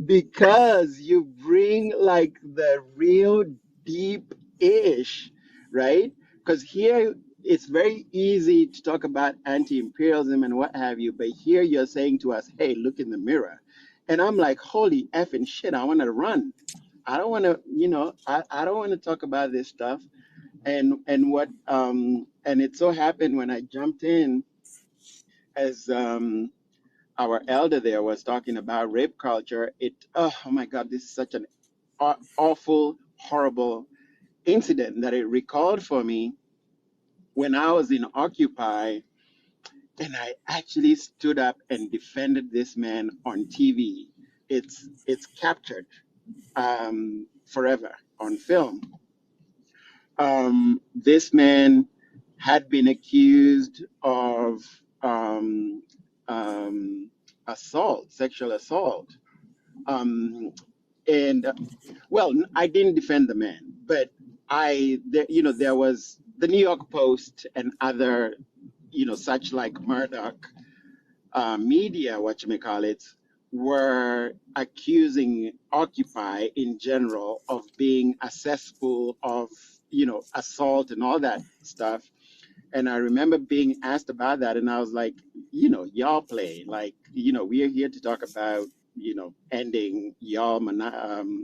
because you bring like the real deep ish, right? Because here it's very easy to talk about anti-imperialism and what have you, but here you're saying to us, hey, look in the mirror. And I'm like, holy effing shit, I want to run. I don't want to, I don't want to talk about this stuff. And it so happened when I jumped in as our elder there was talking about rape culture. Oh my God, this is such an awful, horrible incident that it recalled for me when I was in Occupy, and I actually stood up and defended this man on TV. It's captured forever on film. This man had been accused of um, um, assault, sexual assault. Um, and well, I didn't defend the man, but there was the New York Post and other, such like Murdoch media, whatchamacallit, were accusing Occupy in general of being a cesspool of, assault and all that stuff. And I remember being asked about that, and I was like, y'all play. Like, we are here to talk about, ending y'all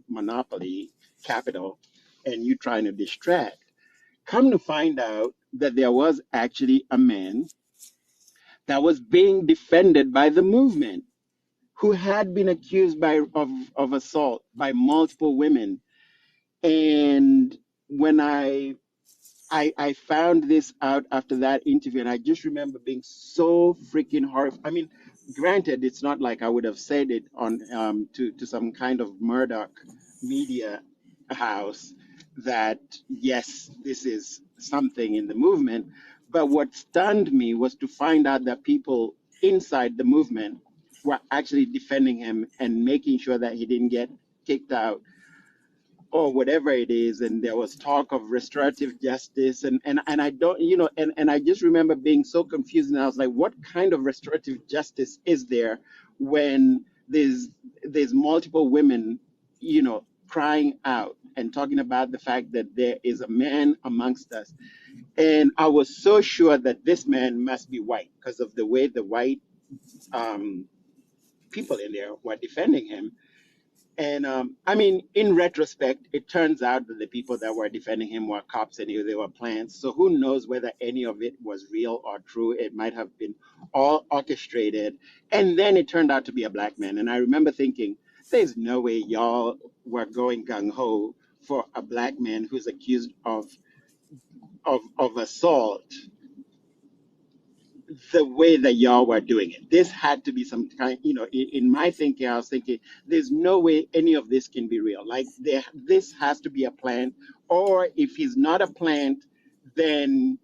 monopoly capital, and you trying to distract. Come to find out that there was actually a man that was being defended by the movement who had been accused of assault by multiple women. And when I found this out after that interview, and I just remember being so freaking horrified. I mean, granted, it's not like I would have said it on to some kind of Murdoch media house that yes, this is something in the movement. But what stunned me was to find out that people inside the movement were actually defending him and making sure that he didn't get kicked out. or whatever it is, and there was talk of restorative justice, and I don't, and I just remember being so confused, and I was like, what kind of restorative justice is there when there's multiple women, crying out and talking about the fact that there is a man amongst us. And I was so sure that this man must be white because of the way the white um, people in there were defending him. And I mean, in retrospect, it turns out that the people that were defending him were cops and they were plants. So who knows whether any of it was real or true? It might have been all orchestrated. And then it turned out to be a black man. And I remember thinking, there's no way y'all were going gung ho for a black man who's accused of assault the way that y'all were doing it. This had to be some kind, in my thinking, I was thinking, there's no way any of this can be real. Like this has to be a plant, or if he's not a plant, then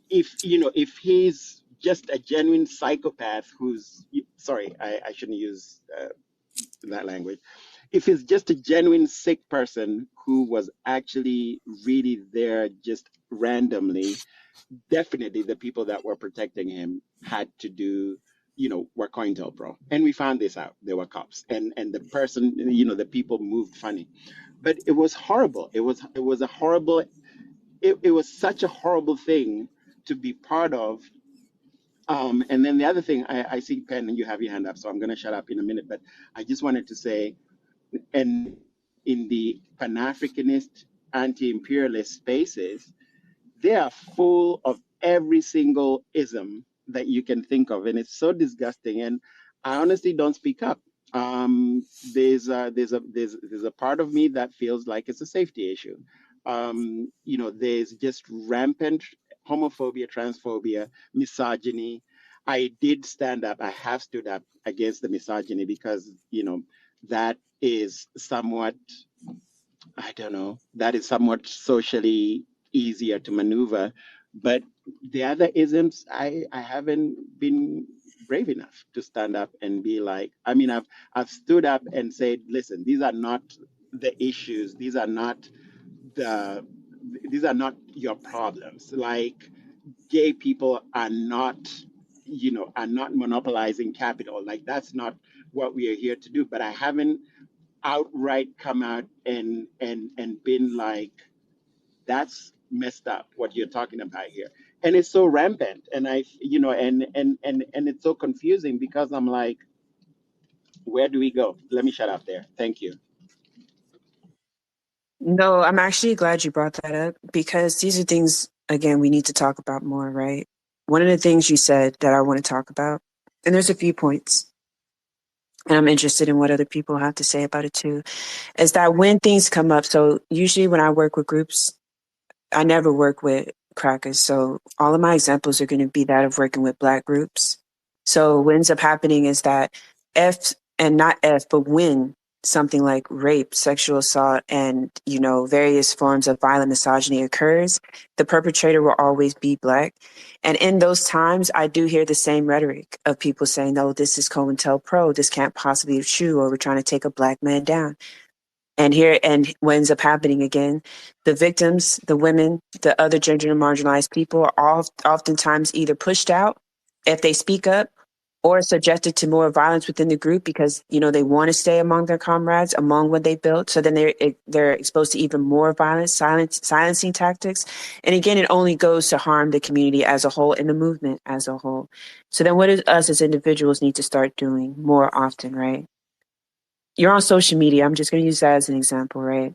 if he's just a genuine psychopath who's, sorry, I shouldn't use that language. If he's just a genuine sick person who was actually really there just randomly, definitely the people that were protecting him had to do, were COINTELPRO. And we found this out. They were cops. And the person, the people moved funny. But it was horrible. It was a horrible, it was such a horrible thing to be part of. And then the other thing, I see Pen and you have your hand up, so I'm gonna shut up in a minute, but I just wanted to say, and in the Pan-Africanist, anti-imperialist spaces, they are full of every single ism that you can think of, and it's so disgusting. And I honestly don't speak up. There's a part of me that feels like it's a safety issue. There's just rampant homophobia, transphobia, misogyny. I did stand up. I have stood up against the misogyny because that is somewhat, I don't know, that is somewhat socially easier to maneuver. But the other isms, I haven't been brave enough to stand up and be like, I mean, I've stood up and said, listen, these are not the issues. These are not your problems. Like gay people are not, are not monopolizing capital. Like that's not what we are here to do. But I haven't outright come out and been like, that's messed up what you're talking about here. And it's so rampant, and and it's so confusing because I'm like, where do we go? Let me shut up there. Thank you. No, I'm actually glad you brought that up because these are things, again, we need to talk about more, right? One of the things you said that I want to talk about, and there's a few points, and I'm interested in what other people have to say about it too, is that when things come up, so usually when I work with groups, I never work with crackers. So all of my examples are going to be that of working with Black groups. So what ends up happening is that when something like rape, sexual assault, and, various forms of violent misogyny occurs, the perpetrator will always be Black. And in those times, I do hear the same rhetoric of people saying, no, this is COINTELPRO. This can't possibly be true, or we're trying to take a Black man down. And what ends up happening again, the victims, the women, the other gender marginalized people are oftentimes either pushed out if they speak up, or subjected to more violence within the group because, they want to stay among their comrades, among what they built. So then they're exposed to even more violence, silencing tactics. And again, it only goes to harm the community as a whole and the movement as a whole. So then what does us as individuals need to start doing more often, right? You're on social media. I'm just going to use that as an example, right?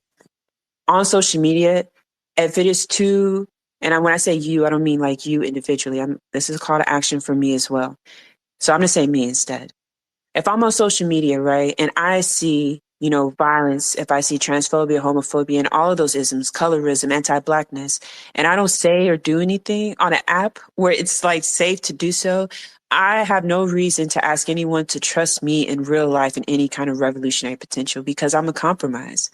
On social media, if it is too, and when I say you, I don't mean like you individually. This is a call to action for me as well. So I'm going to say me instead. If I'm on social media, right, and I see, violence, if I see transphobia, homophobia, and all of those isms, colorism, anti-Blackness, and I don't say or do anything on an app where it's like safe to do so, I have no reason to ask anyone to trust me in real life in any kind of revolutionary potential because I'm a compromise.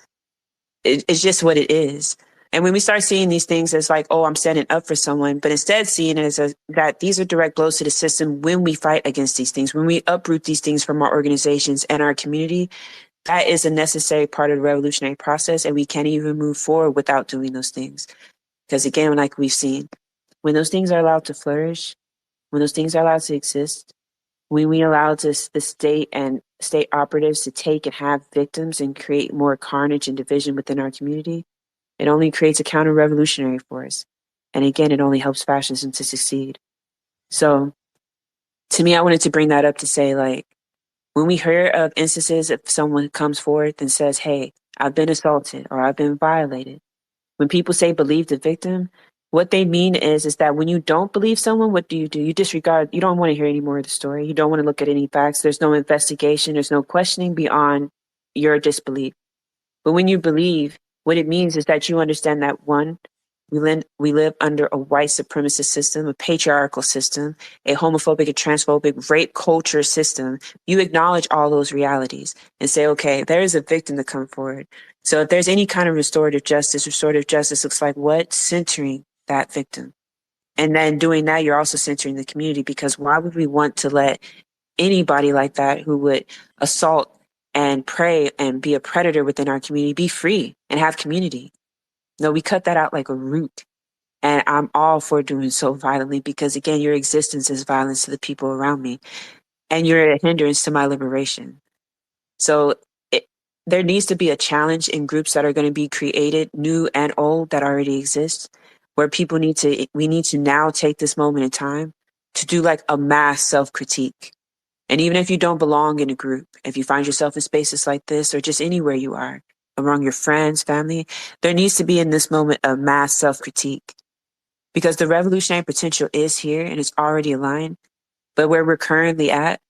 It's just what it is. And when we start seeing these things as like, oh, I'm standing up for someone, but instead seeing it as that these are direct blows to the system when we fight against these things, when we uproot these things from our organizations and our community, That is a necessary part of the revolutionary process, and we can't even move forward without doing those things. Because again, like we've seen, when those things are allowed to flourish, when those things are allowed to exist, when we allow the state and state operatives to take and have victims and create more carnage and division within our community, it only creates a counter-revolutionary force. And again, it only helps fascism to succeed. So to me, I wanted to bring that up to say, like, when we hear of instances if someone comes forth and says, hey, I've been assaulted or I've been violated, when people say believe the victim, what they mean is that when you don't believe someone, what do? You disregard, you don't want to hear any more of the story. You don't want to look at any facts. There's no investigation. There's no questioning beyond your disbelief. But when you believe, what it means is that you understand that one, we live under a white supremacist system, a patriarchal system, a homophobic and transphobic rape culture system. You acknowledge all those realities and say, okay, there is a victim to come forward. So if there's any kind of restorative justice looks like what? Centering that victim. And then doing that, you're also centering the community, because why would we want to let anybody like that who would assault and prey and be a predator within our community be free and have community? No, we cut that out like a root. And I'm all for doing so violently because, again, your existence is violence to the people around me and you're a hindrance to my liberation. So it, there needs to be a challenge in groups that are going to be created, new and old, that already exist, where we need to now take this moment in time to do like a mass self-critique. And even if you don't belong in a group, if you find yourself in spaces like this or just anywhere you are, among your friends, family, there needs to be in this moment a mass self-critique, because the revolutionary potential is here and it's already aligned. But where we're currently at,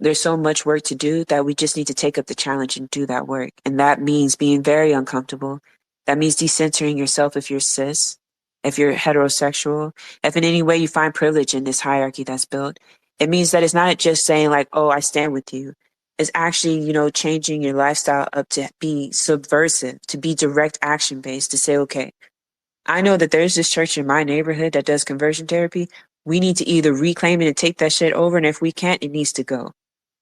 there's so much work to do that we just need to take up the challenge and do that work. And that means being very uncomfortable. That means decentering yourself if you're cis, if you're heterosexual, if in any way you find privilege in this hierarchy that's built. It means that it's not just saying like, oh, I stand with you. It's actually, changing your lifestyle up to be subversive, to be direct action based, to say, okay, I know that there's this church in my neighborhood that does conversion therapy. We need to either reclaim it and take that shit over, and if we can't, it needs to go.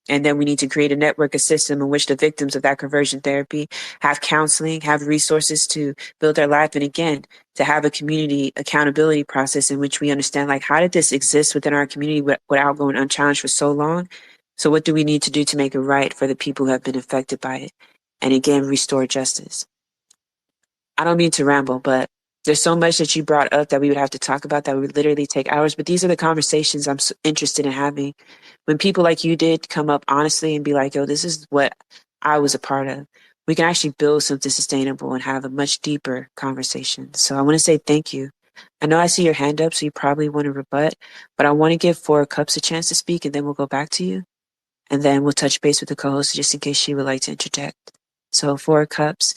And then we need to create a network, a system in which the victims of that conversion therapy have counseling, have resources to build their life. And again, to have a community accountability process in which we understand, like, how did this exist within our community without going unchallenged for so long? So what do we need to do to make it right for the people who have been affected by it? And again, restore justice. I don't mean to ramble, but there's so much that you brought up that we would have to talk about that would literally take hours. But these are the conversations I'm interested in having. When people like you did come up honestly and be like, yo, this is what I was a part of, we can actually build something sustainable and have a much deeper conversation. So I want to say thank you. I know I see your hand up, so you probably want to rebut, but I want to give Four Cups a chance to speak, and then we'll go back to you. And then we'll touch base with the co-host just in case she would like to interject. So Four Cups,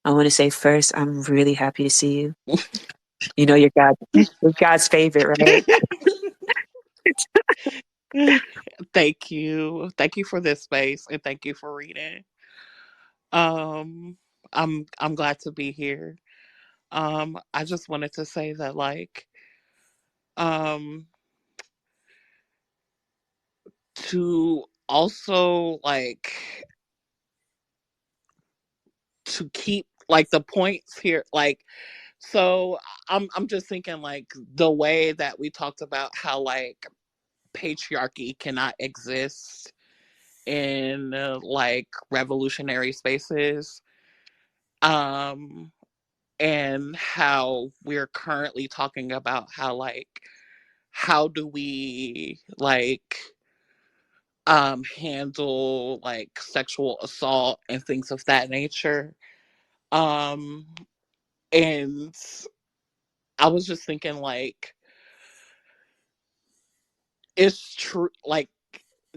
I want to say first, I'm really happy to see you. You know, you're God's favorite, right? Thank you. Thank you for this space and thank you for reading. Um I'm glad to be here. I just wanted to say that um to also to keep the points here, so I'm just thinking the way that we talked about how patriarchy cannot exist in revolutionary spaces, um and how we're currently talking about how do we handle sexual assault and things of that nature. um and I was just thinking it's true,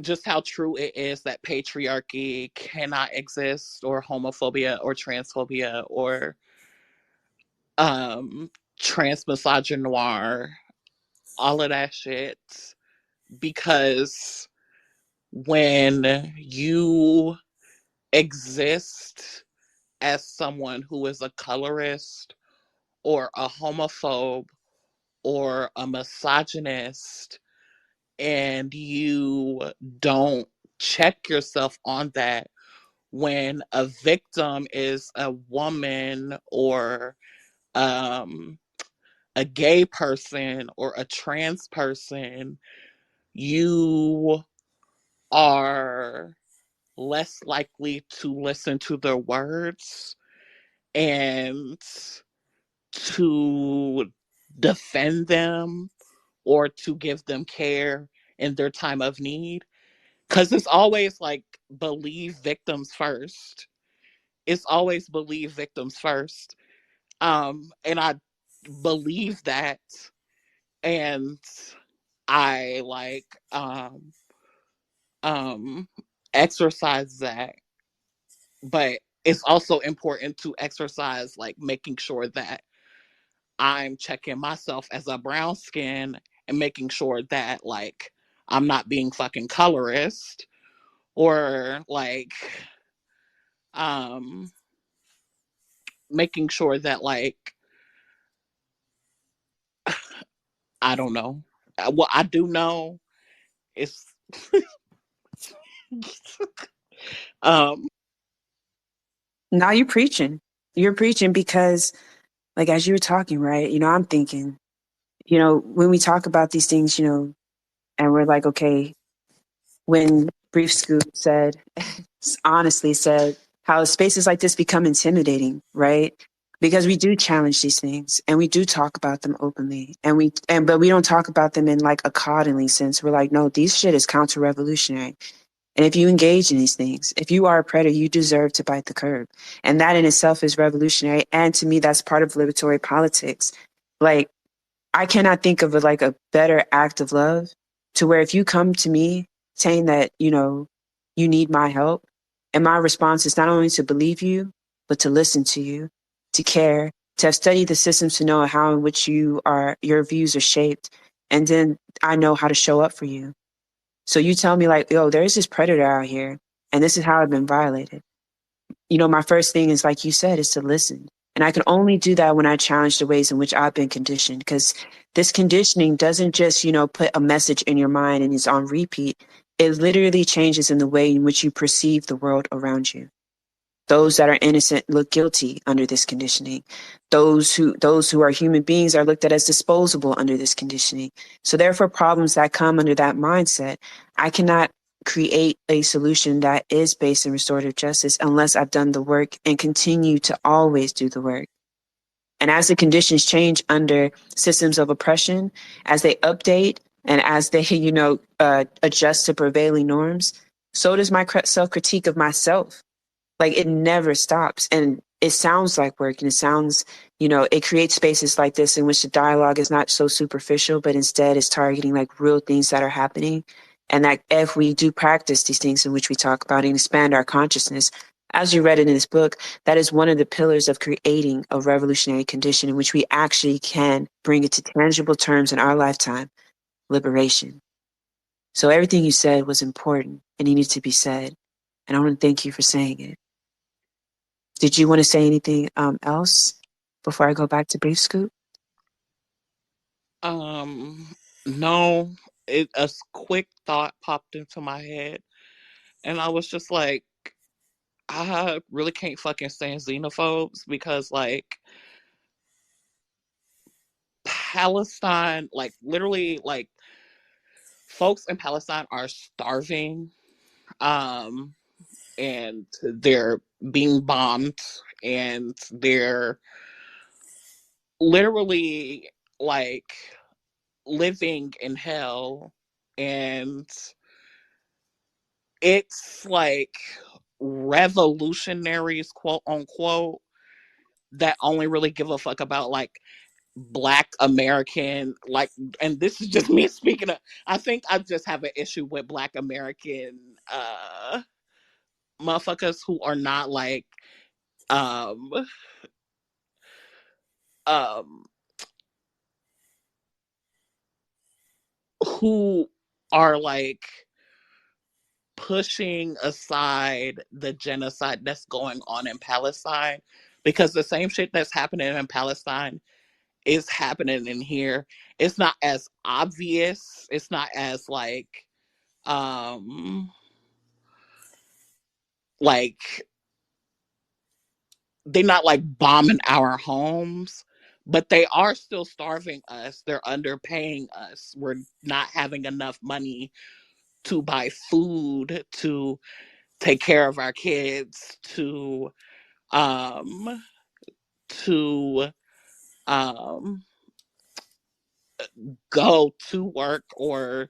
just how true it is that patriarchy cannot exist, or homophobia or transphobia or um trans misogynoir, all of that shit, because when you exist as someone who is a colorist or a homophobe or a misogynist, and you don't check yourself on that, when a victim is a woman or um, a gay person or a trans person, you are less likely to listen to their words and to defend them or to give them care in their time of need. Because it's always like believe victims first. It's always believe victims first. And I believe that, and I um exercise that, but it's also important to exercise like making sure that I'm checking myself as a brown skin and making sure that like I'm not being fucking colorist or like um making sure that like I don't know. What I do know is um Now you're preaching. You're preaching because, like, as you were talking, right? I'm thinking, when we talk about these things, and we're like, okay, when Brief Scoop said, honestly said, how spaces like this become intimidating, right? Because we do challenge these things and we do talk about them openly, but we don't talk about them in like a coddling sense. We're like, no, these shit is counter-revolutionary. And if you engage in these things, if you are a predator, you deserve to bite the curb. And that in itself is revolutionary. And to me, that's part of liberatory politics. Like, I cannot think of a better act of love to where if you come to me saying that, you need my help, and my response is not only to believe you, but to listen to you, to care, to have studied the systems to know how in which your views are shaped. And then I know how to show up for you. So you tell me like, yo, there's this predator out here and this is how I've been violated. My first thing is, like you said, is to listen. And I can only do that when I challenge the ways in which I've been conditioned, because this conditioning doesn't just, put a message in your mind and it's on repeat. It literally changes in the way in which you perceive the world around you. Those that are innocent look guilty under this conditioning. Those who are human beings are looked at as disposable under this conditioning. So therefore, problems that come under that mindset, I cannot create a solution that is based in restorative justice unless I've done the work and continue to always do the work. And as the conditions change under systems of oppression, as they update and as they, adjust to prevailing norms, so does my self-critique of myself. Like, it never stops. And it sounds like work, and it sounds, it creates spaces like this in which the dialogue is not so superficial, but instead is targeting like real things that are happening. And that if we do practice these things in which we talk about and expand our consciousness, as you read it in this book, that is one of the pillars of creating a revolutionary condition in which we actually can bring it to tangible terms in our lifetime: liberation. So everything you said was important and needed to be said. And I want to thank you for saying it. Did you want to say anything else before I go back to Brief Scoop? um no, a quick thought popped into my head and I was just like, I really can't fucking stand xenophobes because like Palestine, like literally like folks in Palestine are starving, um and they're being bombed and they're literally like living in hell, and it's like revolutionaries, quote unquote, that only really give a fuck about like black American, like, and this is just me speaking of, I think I just have an issue with black American motherfuckers who are not like um um who are like pushing aside the genocide that's going on in Palestine, because the same shit that's happening in Palestine is happening in here. It's not as obvious. It's not as like um like they're not like bombing our homes, but they are still starving us. They're underpaying us. We're not having enough money to buy food, to take care of our kids, um to um go to work, or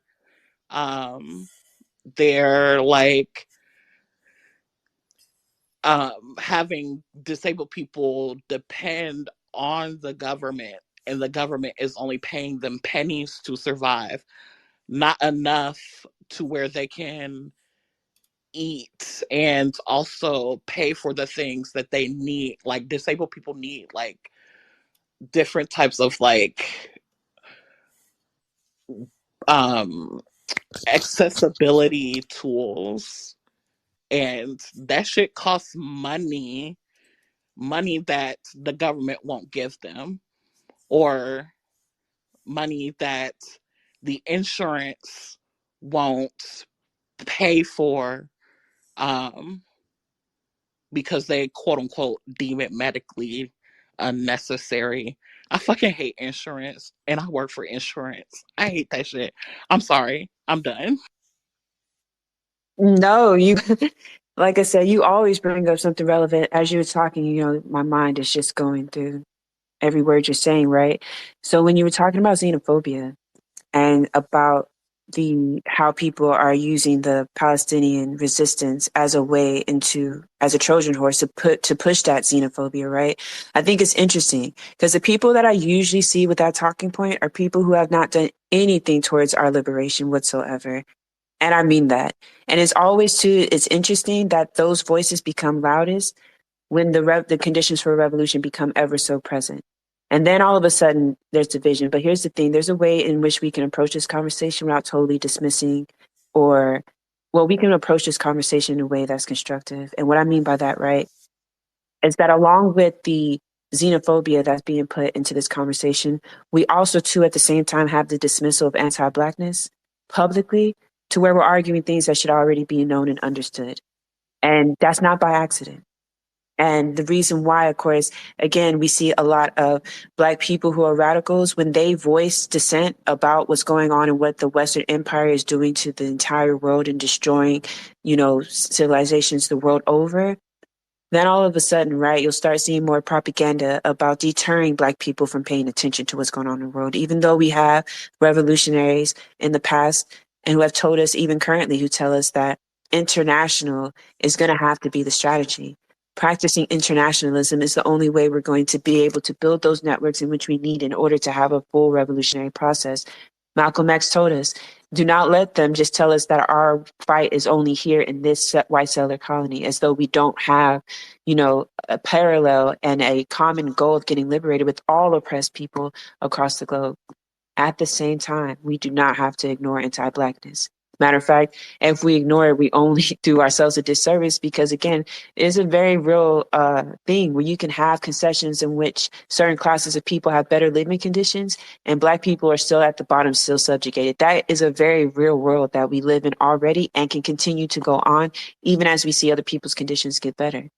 they're like having disabled people depend on the government, and the government is only paying them pennies to survive, not enough to where they can eat and also pay for the things that they need. Like disabled people need like different types of like um accessibility tools, and that shit costs money, money that the government won't give them, or money that the insurance won't pay for, um because they quote unquote deem it medically unnecessary. I fucking hate insurance, and I work for insurance. I hate that shit. I'm sorry. I'm done. No, you, like I said, you always bring up something relevant. As you were talking, my mind is just going through every word you're saying, right? So when you were talking about xenophobia and about the how people are using the Palestinian resistance as a way as a Trojan horse to push that xenophobia, right? I think it's interesting because the people that I usually see with that talking point are people who have not done anything towards our liberation whatsoever. And I mean that. And it's interesting that those voices become loudest when the conditions for a revolution become ever so present. And then all of a sudden there's division. But here's the thing, there's a way in which we can approach this conversation without totally dismissing or, well, we can approach this conversation in a way that's constructive. And what I mean by that, right, is that along with the xenophobia that's being put into this conversation, we also too at the same time have the dismissal of anti-blackness publicly, to where we're arguing things that should already be known and understood. And that's not by accident. And the reason why, of course, again, we see a lot of Black people who are radicals when they voice dissent about what's going on and what the Western Empire is doing to the entire world and destroying, civilizations the world over. Then all of a sudden, right, you'll start seeing more propaganda about deterring Black people from paying attention to what's going on in the world, even though we have revolutionaries in the past and who have told us, even currently, who tell us that international is going to have to be the strategy. Practicing internationalism is the only way we're going to be able to build those networks in which we need in order to have a full revolutionary process. Malcolm X told us, do not let them just tell us that our fight is only here in this white settler colony, as though we don't have, a parallel and a common goal of getting liberated with all oppressed people across the globe. At the same time, we do not have to ignore anti-Blackness. Matter of fact, if we ignore it, we only do ourselves a disservice because, again, it is a very real thing where you can have concessions in which certain classes of people have better living conditions and Black people are still at the bottom, still subjugated. That is a very real world that we live in already and can continue to go on even as we see other people's conditions get better.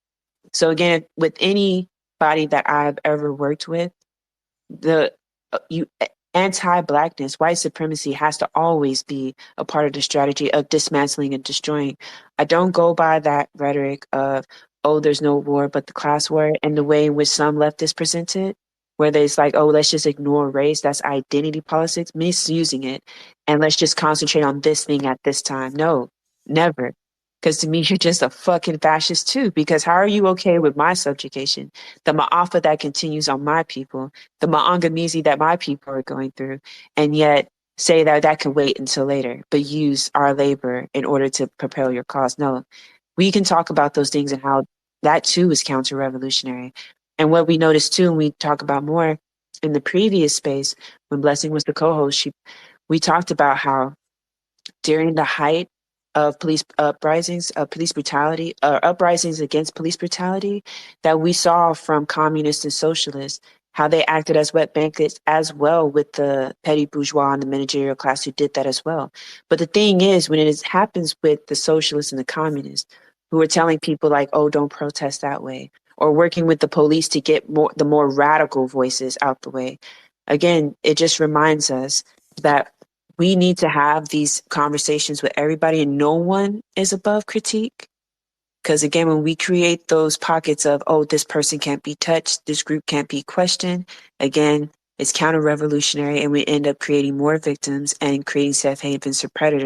So, again, with anybody that I've ever worked with, the you anti-Blackness, white supremacy has to always be a part of the strategy of dismantling and destroying. I don't go by that rhetoric of, oh, there's no war but the class war, and the way in which some leftists present it, where there's like, oh, let's just ignore race, that's identity politics, misusing it, and let's just concentrate on this thing at this time. No, never. Because to me, you're just a fucking fascist too. Because how are you okay with my subjugation, the ma'afa that continues on my people, the ma'angamizi that my people are going through, and yet say that that can wait until later, but use our labor in order to propel your cause? No, we can talk about those things and how that too is counter-revolutionary. And what we noticed too, and we talk about more in the previous space when Blessing was the co-host, we talked about how during the height of police uprisings, police brutality, uprisings against police brutality that we saw from communists and socialists, how they acted as wet blankets as well with the petty bourgeois and the managerial class who did that as well. But the thing is, when happens with the socialists and the communists, who are telling people like, oh, don't protest that way, or working with the police to get the more radical voices out the way. Again, it just reminds us that we need to have these conversations with everybody, and no one is above critique. Because again, when we create those pockets of, oh, this person can't be touched, this group can't be questioned, again, it's counter-revolutionary, and we end up creating more victims and creating safe havens for predators.